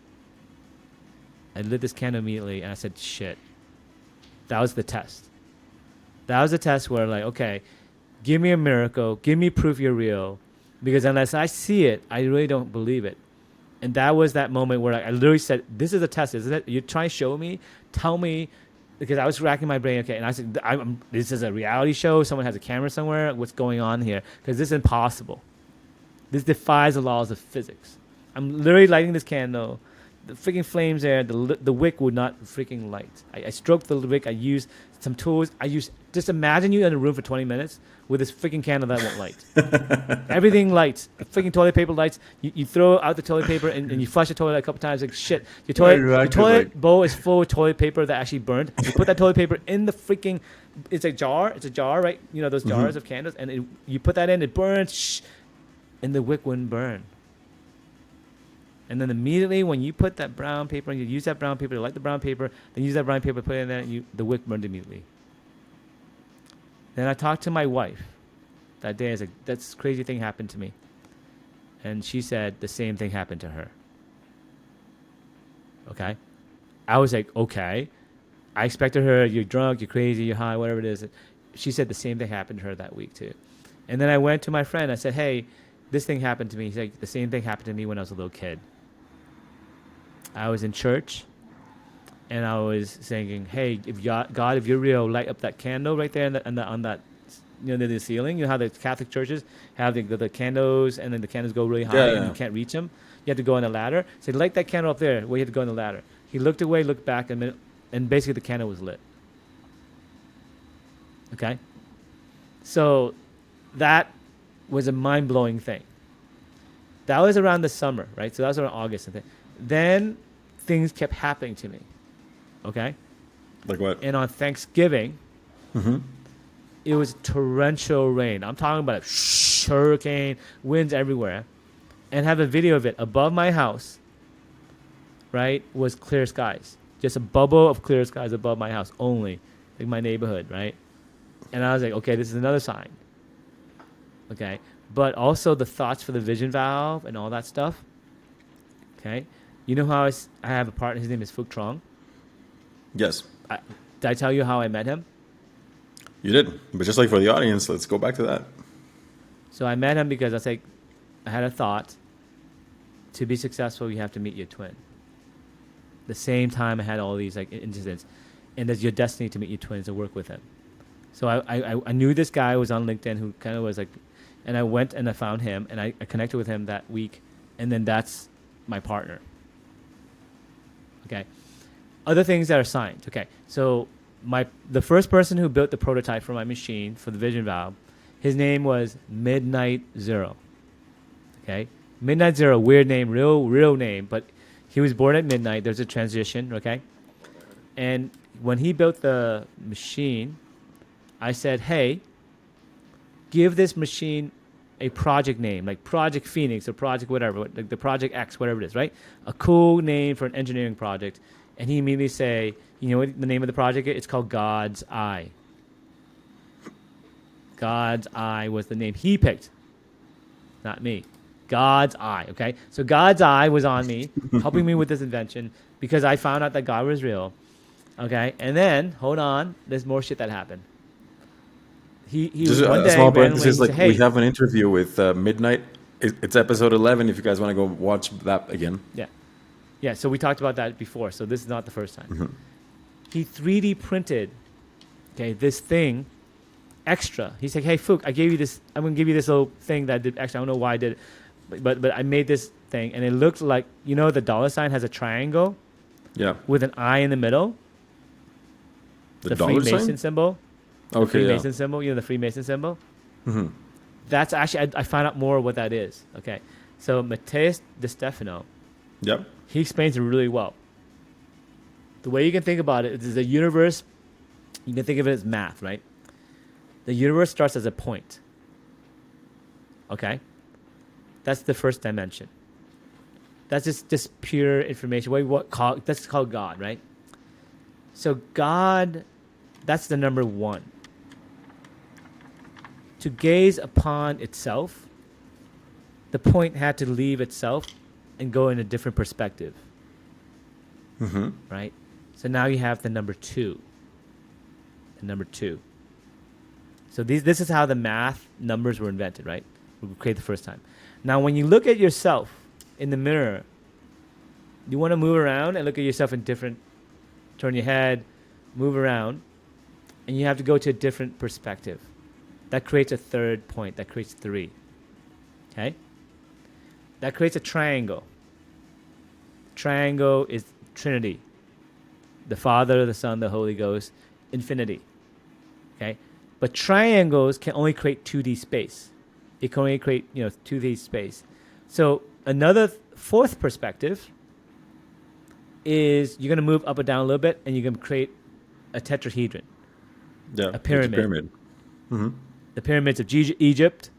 I lit this candle immediately, and I said, shit. That was the test. That was the test where, like, okay, give me a miracle. Give me proof you're real. Because unless I see it, I really don't believe it. And that was that moment where I literally said, this is a test, isn't it? You're trying to show me? Tell me. Because I was racking my brain, okay, and I said, this is a reality show. Someone has a camera somewhere. What's going on here? Because this is impossible. This defies the laws of physics. I'm literally lighting this candle. The freaking flames there. The wick would not freaking light. I stroked the wick. I used some tools. Just imagine you in a room for 20 minutes with this freaking candle that won't light. Everything lights. The freaking toilet paper lights. You throw out the toilet paper and you flush the toilet a couple times. Like shit. Your toilet bowl is full of toilet paper that actually burned. You put that toilet paper in the freaking. It's a jar. It's a jar, right? You know those jars of candles, and you put that in. It burns. And the wick wouldn't burn. And then immediately when you put that brown paper and you use that brown paper to light the brown paper, then use that brown paper, put it in there, and the wick burned immediately. Then I talked to my wife that day. I was like, that's crazy thing happened to me. And she said the same thing happened to her. Okay. I was like, okay. I expected her, you're drunk, you're crazy, you're high, whatever it is. She said the same thing happened to her that week too. And then I went to my friend. I said, hey, this thing happened to me. He's like, the same thing happened to me when I was a little kid. I was in church and I was singing, hey, if God, if you're real, light up that candle right there on that, near the ceiling. You know how the Catholic churches have the candles and then the candles go really high Yeah, and you yeah. can't reach them. You have to go on a ladder. Say, light that candle up there where you have to go on the ladder. He looked away, looked back, and basically the candle was lit. Okay? So that was a mind-blowing thing. That was around the summer, right? So that was around August. And then things kept happening to me. Okay? Like what? And on Thanksgiving, it was torrential rain. I'm talking about a hurricane, winds everywhere. And have a video of it above my house, right, was clear skies. Just a bubble of clear skies above my house only, like my neighborhood, right? And I was like, okay, this is another sign. Okay? But also the thoughts for the vision valve and all that stuff. Okay? You know how I have a partner, his name is Phuc. Yes, Did I tell you how I met him? you did. But just like for the audience, let's go back to that. So I met him because I had a thought. To be successful, you have to meet your twin. The same time I had all these like incidents, and there's your destiny to meet your twins and work with him. So I knew this guy was on LinkedIn who kind of was like, and I went and I found him and I connected with him that week, and then that's my partner. Okay, other things that are signs. Okay, so the first person who built the prototype for my machine for the vision valve, his name was Midnight Zero. Okay. Midnight Zero, weird name, real name, but he was born at midnight. There's a transition, okay? And when he built the machine, I said, hey, give this machine a project name, like Project Phoenix or Project whatever, like the Project X, whatever it is, right? A cool name for an engineering project. And he immediately say, you know what the name of the project is? It's called God's Eye. God's Eye was the name he picked, not me. God's eye, okay? So God's eye was on me, helping me with this invention because I found out that God was real, okay? And then, hold on, there's more shit that happened. He Just was one a day small randomly, parenthesis, he like said, we hey, have an interview with Midnight. It's episode 11 if you guys want to go watch that again. yeah, so we talked about that before, so this is not the first time. He 3D printed, okay, this thing extra. He's like, hey, Phuc, I'm going to give you this little thing that I did extra. I don't know why I did it. But I made this thing, and it looked like, you know, the dollar sign has a triangle Yeah. with an eye in the middle. The dollar Freemason sign? symbol. The Okay, Freemason symbol. You know the Freemason symbol? That's actually, I found out more what that is. Okay. So Matthias De Stefano, Yep. he explains it really well. The way you can think about it is the universe, you can think of it as math, right? The universe starts as a point. Okay? That's the first dimension. That's just pure information. That's called God, right? So God, that's the number one. To gaze upon itself, the point had to leave itself and go in a different perspective. Right? So now you have the number two. The number two. So this is how the math numbers were invented, right? We created the first time. Now, when you look at yourself in the mirror, you want to move around and look at yourself in different, turn your head, move around, and you have to go to a different perspective. That creates a third point. That creates three. Okay? That creates a triangle. Triangle is Trinity. The Father, the Son, the Holy Ghost, infinity. Okay? But triangles can only create 2D space. It can only create, 2D space. So another fourth perspective is you're going to move up or down a little bit, and you're going to create a tetrahedron. Yeah. A pyramid. Pyramid. The pyramids of Egypt,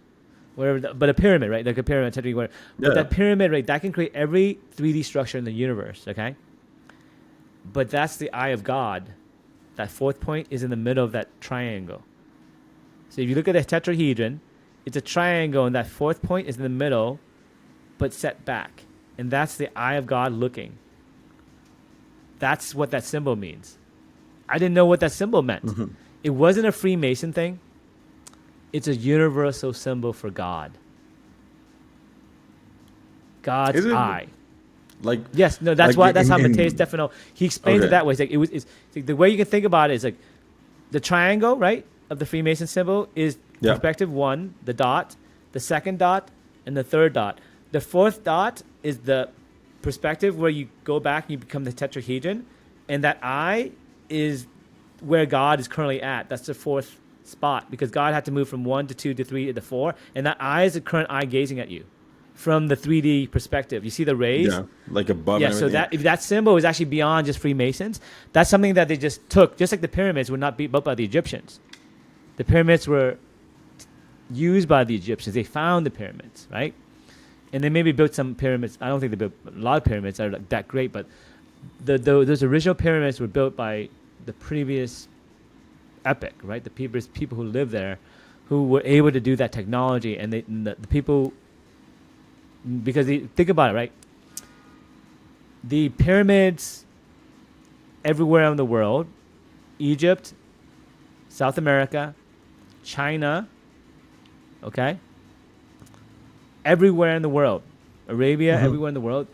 whatever. But a pyramid, right? Like a pyramid, tetrahedron, whatever. But Yeah. that pyramid, right, that can create every 3D structure in the universe, okay? But that's the eye of God. That fourth point is in the middle of that triangle. So if you look at the tetrahedron, it's a triangle, and that fourth point is in the middle, but set back. And that's the eye of God looking. That's what that symbol means. I didn't know what that symbol meant. It wasn't a Freemason thing. It's a universal symbol for God. God's Is it? eye. Like Yes, no, that's like why. That's how in- Mateus Stefano he explains it Okay. that way. It's like it's like the way you can think about it is like the triangle, right, of the Freemason symbol is Yeah. perspective one, the dot, the second dot, and the third dot. The fourth dot is the perspective where you go back and you become the tetrahedron, and that eye is where God is currently at. That's the fourth spot because God had to move from 1 to 2 to 3 to 4, and that eye is the current eye gazing at you from the 3D perspective. You see the rays? yeah, like above. Yeah, and so everything. that if that symbol is actually beyond just Freemasons, that's something that they just took. Just like the pyramids were not built by the Egyptians. The pyramids were used by the Egyptians. They found the pyramids, right? And they maybe built some pyramids. I don't think they built a lot of pyramids that are like that great, but those original pyramids were built by the previous epoch, right? The people who lived there, who were able to do that technology, and the people, because think about it, right? The pyramids everywhere in the world, Egypt, South America, China, okay? Everywhere in the world, Arabia, everywhere in the world,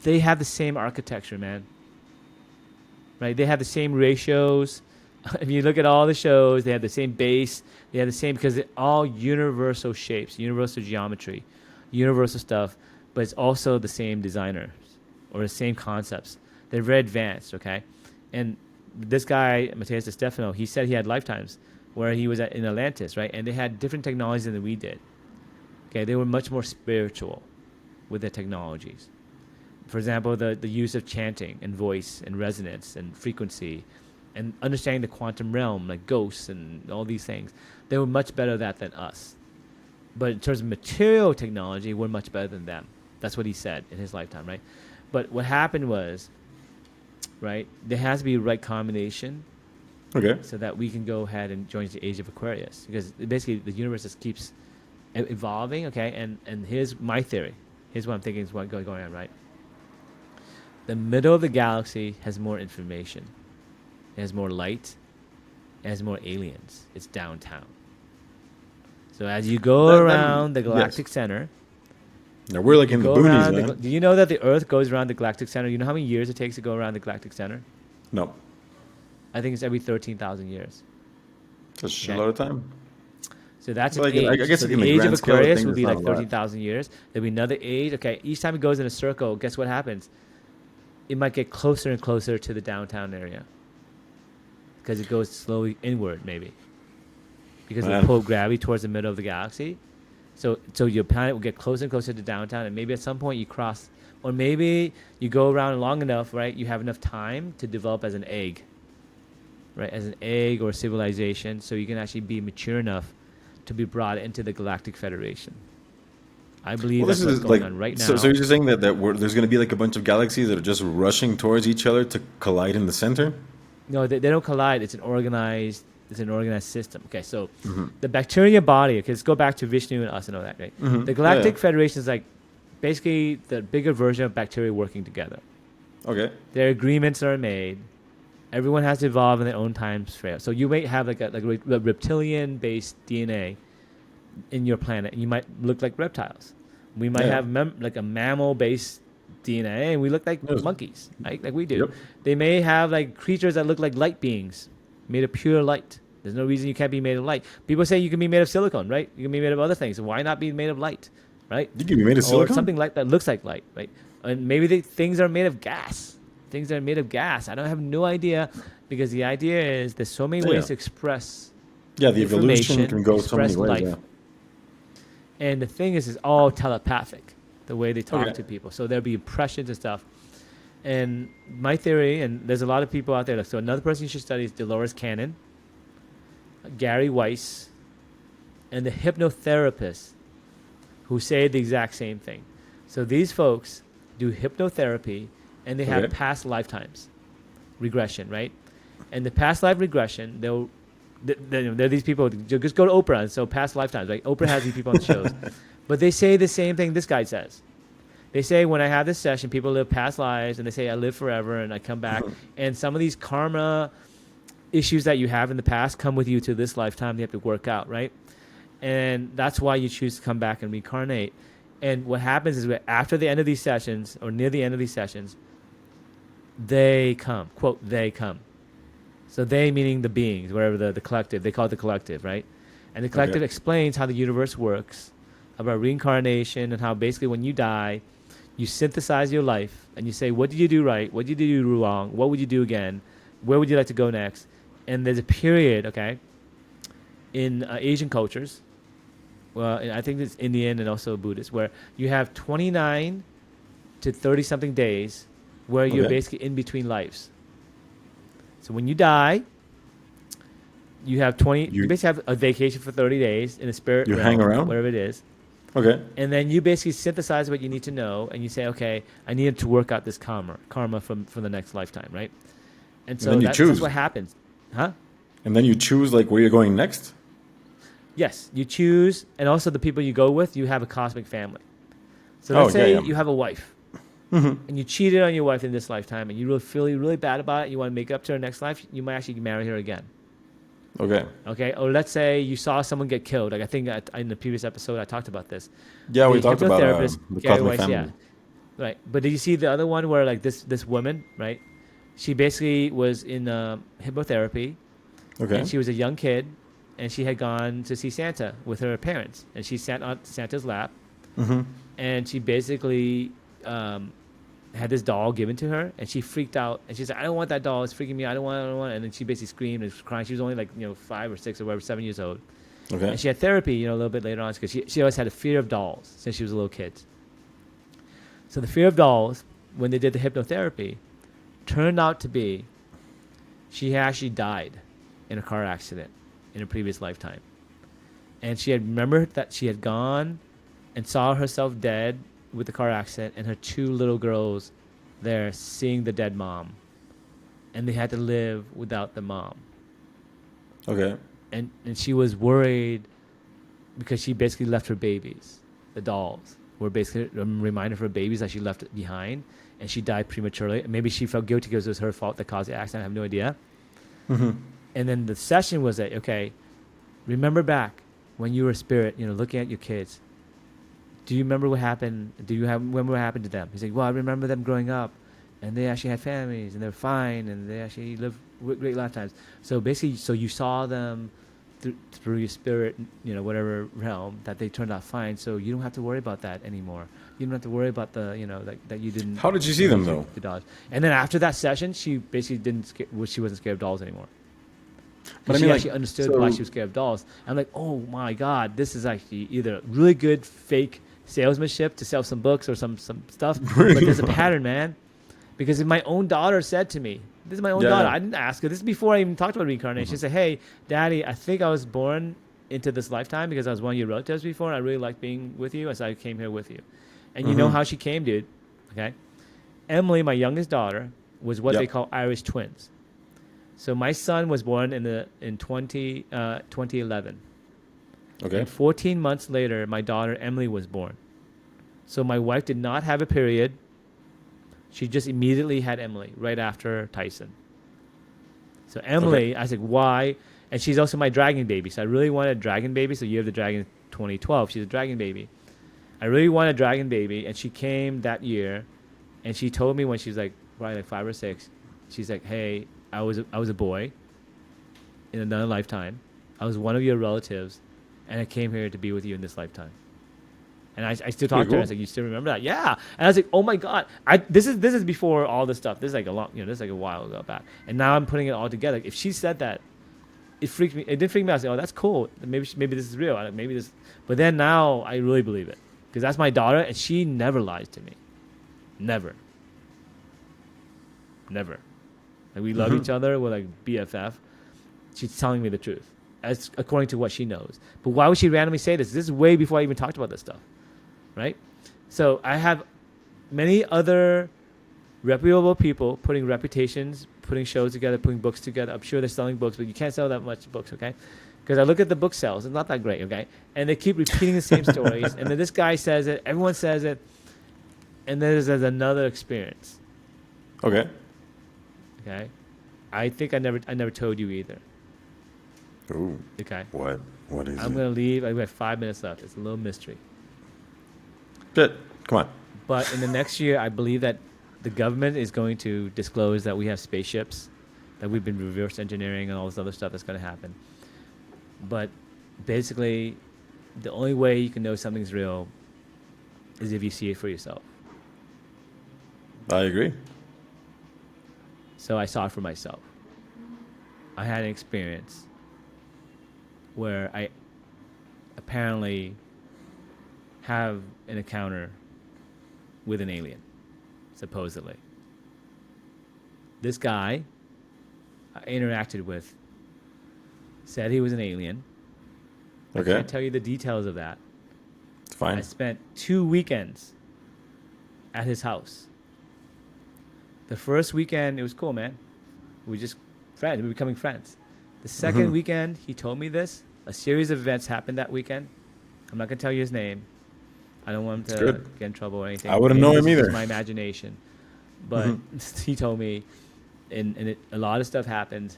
they have the same architecture, man. Right? They have the same ratios. If you look at all the shows, they have the same base. They have the same, because they're all universal shapes, universal geometry, universal stuff, but it's also the same designers or the same concepts. They're very advanced, okay? And this guy, Mateus de Stefano, he said he had lifetimes where he was in Atlantis, right? And they had different technologies than we did. Okay, they were much more spiritual with their technologies. For example, the use of chanting and voice and resonance and frequency and understanding the quantum realm, like ghosts and all these things. They were much better at that than us. But in terms of material technology, we're much better than them. That's what he said in his lifetime, right? But what happened was, right, there has to be a right combination Okay. so that we can go ahead and join the age of Aquarius. Because basically the universe just keeps evolving, okay? And here's my theory. Here's what I'm thinking is what's going on, right? The middle of the galaxy has more information. It has more light. It has more aliens. It's downtown. So as you go around the galactic center, Now we're like in the go boonies, around man. do you know that the Earth goes around the galactic center? You know how many years it takes to go around the galactic center? No, I think it's every 13,000 years. that's a lot of time. So that's Well, an I age. guess So in the the age of grand scale of Aquarius things, will it's be not like a lot. 13,000 years. There'll be another age. Okay, each time it goes in a circle, guess what happens? It might get closer and closer to the downtown area because it goes slowly inward, maybe. Because Man. we pull gravity towards the middle of the galaxy. So your planet will get closer and closer to downtown, and maybe at some point you cross, or maybe you go around long enough, right? You have enough time to develop as an egg, right? As an egg or civilization, so you can actually be mature enough to be brought into the Galactic Federation. I believe Well, that's this what's is going like on right now. so. You're just saying that there's going to be like a bunch of galaxies that are just rushing towards each other to collide in the center. No, they don't collide. It's an organized system. Okay, so the bacteria body. Okay, let's go back to Vishnu and us and all that. Right. The Galactic Yeah. Federation is like basically the bigger version of bacteria working together. Okay. Their agreements are made. Everyone has to evolve in their own time frame. So you may have like a reptilian-based DNA in your planet, and you might look like reptiles. We might Yeah. have like a mammal-based DNA, and we look like Yes. monkeys, right? Like we do. Yep. They may have like creatures that look like light beings, made of pure light. There's no reason you can't be made of light. People say you can be made of silicone, right? You can be made of other things. Why not be made of light, right? You can be made of Or silicon. something like that looks like light, right? And maybe things are made of gas. Things that are made of gas. I don't have no idea, because the idea is there's so many ways Yeah. to express. Yeah, the evolution information, can go so many express ways. life. Yeah. And the thing is, it's all telepathic, the way they talk Okay. to people. So there'll be impressions and stuff. And my theory, and there's a lot of people out there. So another person you should study is Dolores Cannon, Gary Weiss, and the hypnotherapists who say the exact same thing. So these folks do hypnotherapy, and they have Okay. past lifetimes regression, right? And the past life regression, they're these people. Just go to Oprah. And so past lifetimes, right? Oprah has these people on the shows, but they say the same thing this guy says. They say when I have this session, people live past lives, and they say I live forever, and I come back, and some of these karma issues that you have in the past come with you to this lifetime. You have to work out, right? And that's why you choose to come back and reincarnate. And what happens is that after the end of these sessions, or near the end of these sessions, they come, quote, they come. So they meaning the beings, whatever the collective, they call it the collective, right? And the collective explains how the universe works, about reincarnation, and how basically when you die, you synthesize your life and you say, what did you do right? What did you do wrong? What would you do again? Where would you like to go next? And there's a period, okay, in Asian cultures, well, I think it's Indian and also Buddhist, where you have 29 to 30-something days where you're basically in between lives. So when you die, you have 20. You basically have a vacation for 30 days in a spirit realm, hang around, whatever it is. Okay. And then you basically synthesize what you need to know, and you say, okay, I need to work out this karma from the next lifetime, right? And so that's what happens, huh? And then you choose like where you're going next. Yes, you choose, and also the people you go with. You have a cosmic family. So let's say you have a wife. And you cheated on your wife in this lifetime, and you really feel really bad about it. You want to make up to her next life. You might actually marry her again. Okay. Or let's say you saw someone get killed. Like I think in the previous episode I talked about this. Yeah, we talked about the cosmic family. Yeah. Right. But did you see the other one where like this woman, right? She basically was in hypnotherapy. Okay. And she was a young kid, and she had gone to see Santa with her parents, and she sat on Santa's lap, and she basically had this doll given to her, and she freaked out, and she said, I don't want that doll, it's freaking me out, I don't want it. And then she basically screamed and was crying. She was only like 5 or 6 or whatever, 7 years old. Okay. And she had therapy a little bit later on, because she always had a fear of dolls since she was a little kid. So the fear of dolls, when they did the hypnotherapy, turned out to be she actually died in a car accident in a previous lifetime. And she had remembered that she had gone and saw herself dead with the car accident, and her 2 little girls there seeing the dead mom, and they had to live without the mom. Okay. And she was worried because she basically left her babies. The dolls were basically a reminder of her babies that she left behind, and she died prematurely. Maybe she felt guilty because it was her fault that caused the accident. I have no idea. And then the session was that, okay, remember back when you were a spirit, looking at your kids. Do you remember what happened? Remember what happened to them? He's like, well, I remember them growing up, and they actually had families, and they're fine, and they actually lived great lifetimes. So basically, you saw them through your spirit, whatever realm, that they turned out fine. So you don't have to worry about that anymore. You don't have to worry about that you didn't. How did you see them though? The dolls. And then after that session, she basically she wasn't scared of dolls anymore. But she actually understood why she was scared of dolls. I'm like, oh my God, this is actually either really good fake salesmanship to sell some books or some stuff, but there's a pattern, man. Because my own daughter said to me, this is my own daughter, I didn't ask her, this is before I even talked about reincarnation. She said, hey, Daddy, I think I was born into this lifetime because I was one of your relatives before, and I really liked being with you, so I came here with you. And you know how she came, dude, okay? Emily, my youngest daughter, was what they call Irish twins. So my son was born in 2011. Okay. And 14 months later, my daughter Emily was born. So my wife did not have a period. She just immediately had Emily right after Tyson. So Emily, I said, why? And she's also my dragon baby. So I really wanted a dragon baby. So Year of the Dragon 2012. She's a dragon baby. I really wanted a dragon baby. And she came that year. And she told me when she was probably 5 or 6. She's like, hey, I was a boy in another lifetime. I was one of your relatives. And I came here to be with you in this lifetime. And I still talk to her. I was like, you still remember that? Yeah. And I was like, oh my God. This is before all this stuff. This is this is a while ago back. And now I'm putting it all together. If she said that, it freaked me. It did freak me out. I was like, oh, that's cool. Maybe this is real. Maybe this. But then now I really believe it, because that's my daughter, and she never lies to me. Never. Like we love each other. We're like BFF. She's telling me the truth, as according to what she knows. But why would she randomly say this? This is way before I even talked about this stuff, right? So I have many other reputable people putting reputations, putting shows together, putting books together. I'm sure they're selling books, but you can't sell that much books, okay? Because I look at the book sales, it's not that great, okay? And they keep repeating the same stories. And then this guy says it, everyone says it. And then there's another experience. Okay. Okay, I think I never told you either. Ooh. Okay, What? What is I'm it? gonna leave. I have 5 minutes left. It's a little mystery. Shit. Come on. But in the next year, I believe that the government is going to disclose that we have spaceships, that we've been reverse engineering and all this other stuff that's going to happen. But basically, the only way you can know something's real is if you see it for yourself. I agree. So I saw it for myself. I had an experience where I apparently have an encounter with an alien, supposedly. This guy I interacted with said he was an alien. I Okay. can't tell you the details of that. It's fine. I spent 2 weekends at his house. The first weekend, it was cool, man. We just friends. We were becoming friends. The second weekend, he told me this. A series of events happened that weekend. I'm not gonna tell you his name. I don't want him to get in trouble or anything. I wouldn't Maybe know him this is either. just my imagination, but he told me, and a lot of stuff happened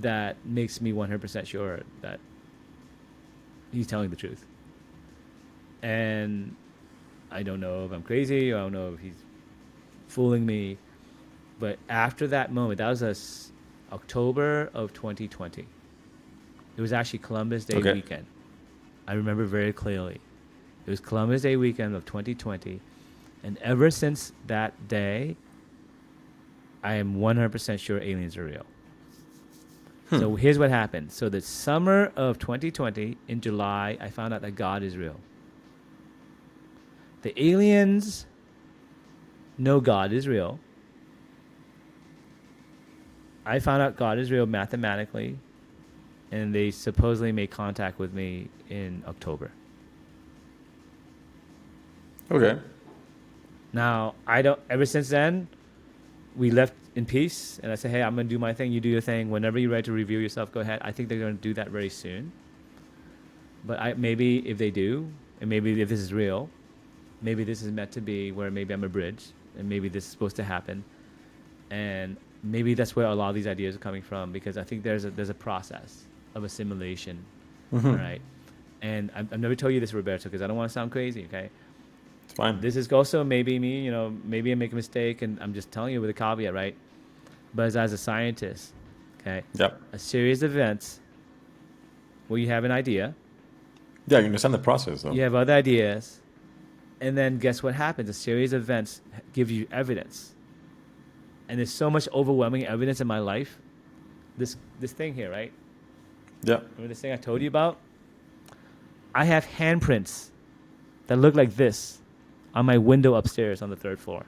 that makes me 100% sure that he's telling the truth. And I don't know if I'm crazy or I don't know if he's fooling me. But after that moment, that was October of 2020. It was actually Columbus Day weekend. I remember very clearly. It was Columbus Day weekend of 2020. And ever since that day, I am 100% sure aliens are real. So here's what happened. So the summer of 2020, in July, I found out that God is real. The aliens know God is real. I found out God is real mathematically, and they supposedly made contact with me in October. Okay. Now, ever since then, we left in peace, and I said, hey, I'm going to do my thing, you do your thing. Whenever you're ready to review yourself, go ahead. I think they're going to do that very soon. But maybe if they do, and maybe if this is real, maybe this is meant to be where maybe I'm a bridge, and maybe this is supposed to happen. And maybe that's where a lot of these ideas are coming from, because I think there's a process of assimilation, all right? And I've never told you this, Roberto, because I don't want to sound crazy, okay? It's fine. This is also maybe me, maybe I make a mistake, and I'm just telling you with a caveat, right? But as a scientist, okay, Yep. a series of events where you have an idea, Yeah, you understand the process, though. you have other ideas, and then guess what happens? A series of events give you evidence. And there's so much overwhelming evidence in my life. This thing here, right? Yeah. Remember this thing I told you about? I have handprints that look like this on my window upstairs on the 3rd floor.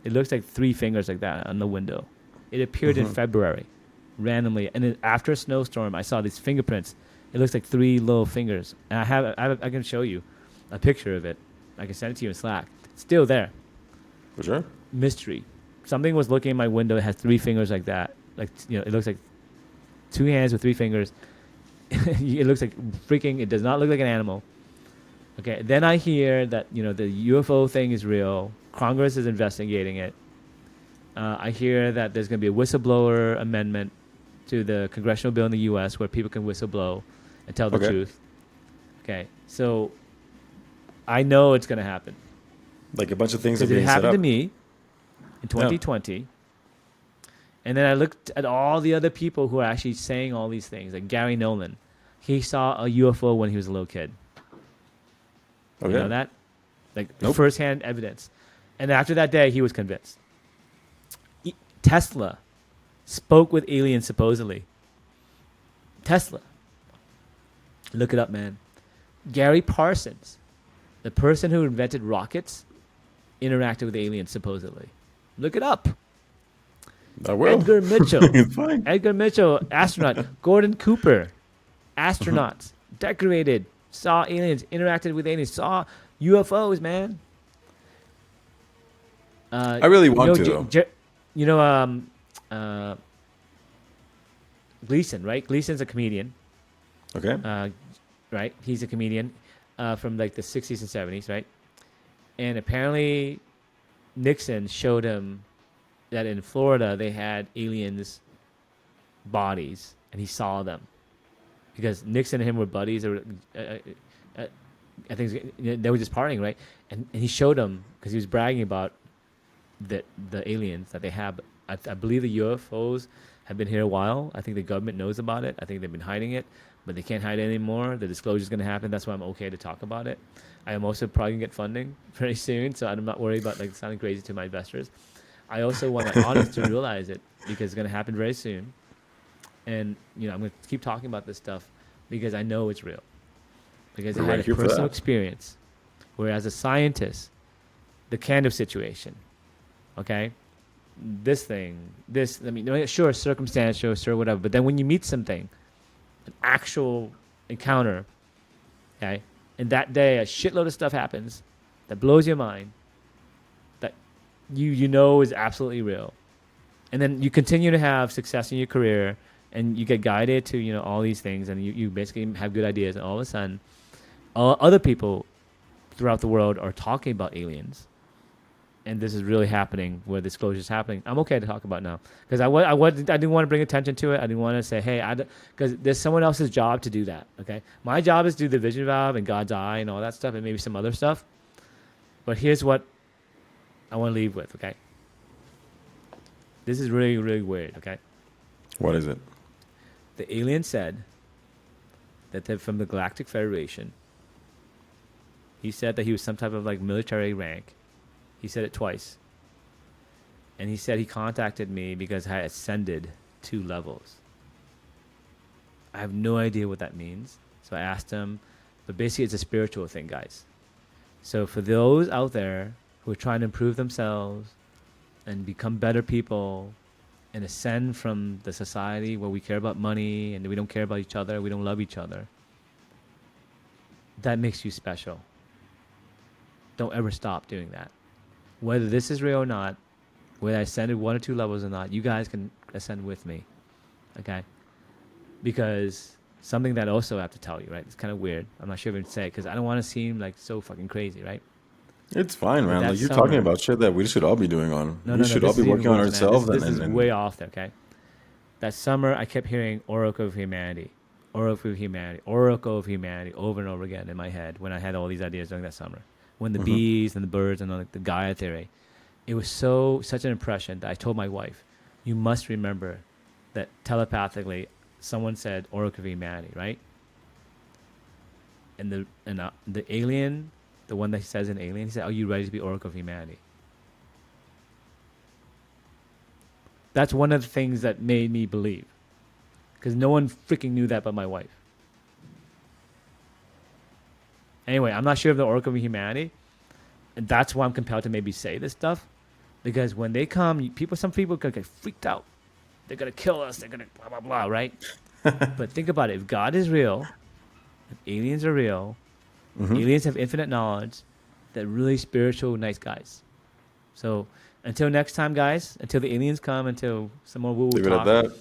It looks like 3 fingers like that on the window. It appeared in February, randomly. And then after a snowstorm, I saw these fingerprints. It looks like 3 little fingers. And I can show you a picture of it. I can send it to you in Slack. It's still there. For sure. Mystery. Something was looking in my window. It has 3 fingers like that. It looks like 2 hands with 3 fingers. It looks like freaking. It does not look like an animal. Okay. Then I hear that the UFO thing is real. Congress is investigating it. I hear that there's going to be a whistleblower amendment to the congressional bill in the U.S. where people can whistleblow and tell the truth. Okay. So I know it's going to happen. Like a bunch of things are Because it being set happened up. to me in 2020. And then I looked at all the other people who are actually saying all these things. Like Gary Nolan. He saw a UFO when he was a little kid. Okay. You know that? Like Nope. first-hand evidence. And after that day, he was convinced. Tesla spoke with aliens, supposedly. Tesla. Look it up, man. Gary Parsons, the person who invented rockets, interacted with aliens, supposedly. Look it up. I will. Edgar Mitchell. It's fine. Edgar Mitchell, astronaut. Gordon Cooper, astronauts, decorated, saw aliens, interacted with aliens, saw UFOs, man. I really want to, though. Gleason, right? Gleason's a comedian, Okay. right? He's a comedian from like the 60s and 70s, right? And apparently Nixon showed him that in Florida they had aliens' bodies, and he saw them because Nixon and him were buddies. Or uh, I think they were just partying, right? And he showed them because he was bragging about the aliens that they have. I believe the UFOs have been here a while. I think the government knows about it. I think they've been hiding it, but they can't hide it anymore. The disclosure is going to happen. That's why I'm okay to talk about it. I am also probably going to get funding very soon, so I'm not worried about like sounding crazy to my investors. I also want my audience to realize it because it's going to happen very soon. And I'm going to keep talking about this stuff because I know it's real. Because I had a personal experience where, as a scientist, the kind of situation, okay, sure, circumstantial, sure, whatever. But then when you meet something, an actual encounter, okay, and that day a shitload of stuff happens that blows your mind, that you know is absolutely real, and then you continue to have success in your career, and you get guided to all these things, and you basically have good ideas, and all of a sudden, other people throughout the world are talking about aliens. And this is really happening, where disclosure is happening. I'm okay to talk about now because I didn't want to bring attention to it. I didn't want to say, hey, because there's someone else's job to do that. Okay, my job is to do the vision valve and God's eye and all that stuff, and maybe some other stuff. But here's what I want to leave with. Okay, this is really, really weird. Okay, what is it? The alien said that they're from the Galactic Federation. He said that he was some type of like military rank. He said it twice. And he said he contacted me because I ascended 2 levels. I have no idea what that means. So I asked him, but basically it's a spiritual thing, guys. So for those out there who are trying to improve themselves and become better people and ascend from the society where we care about money and we don't care about each other, we don't love each other, that makes you special. Don't ever stop doing that. Whether this is real or not, whether I ascended 1 or 2 levels or not, you guys can ascend with me, okay? Because something that also I have to tell you, right? It's kind of weird. I'm not sure if I can say it because I don't want to seem like so fucking crazy, right? It's fine, man. Like, you're talking about shit that we should all be doing on. We should all be working on ourselves. This is way off there, okay? That summer, I kept hearing Oracle of Humanity, Oracle of Humanity, Oracle of Humanity over and over again in my head when I had all these ideas during that summer. When the bees and the birds and the Gaia theory, it was such an impression that I told my wife, you must remember that telepathically someone said Oracle of Humanity, right? And the alien, the one that he says in Alien, he said, are you ready to be Oracle of Humanity? That's one of the things that made me believe. Because no one freaking knew that but my wife. Anyway, I'm not sure if the Oracle of Humanity, and that's why I'm compelled to maybe say this stuff. Because when they come, some people could get freaked out. They're going to kill us. They're going to blah, blah, blah, right? But think about it. If God is real, if aliens are real, aliens have infinite knowledge, they're really spiritual, nice guys. So until next time, guys, until the aliens come, until some more woo-woo talk,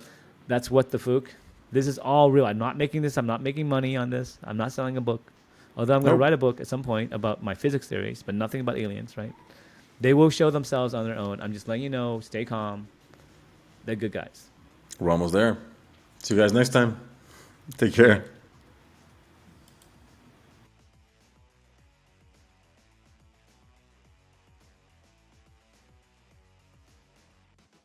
that's what the Phuc. This is all real. I'm not making this. I'm not making money on this. I'm not selling a book. Although I'm going to write a book at some point about my physics theories, but nothing about aliens, right? They will show themselves on their own. I'm just letting you know, stay calm. They're good guys. We're almost there. See you guys next time. Take care.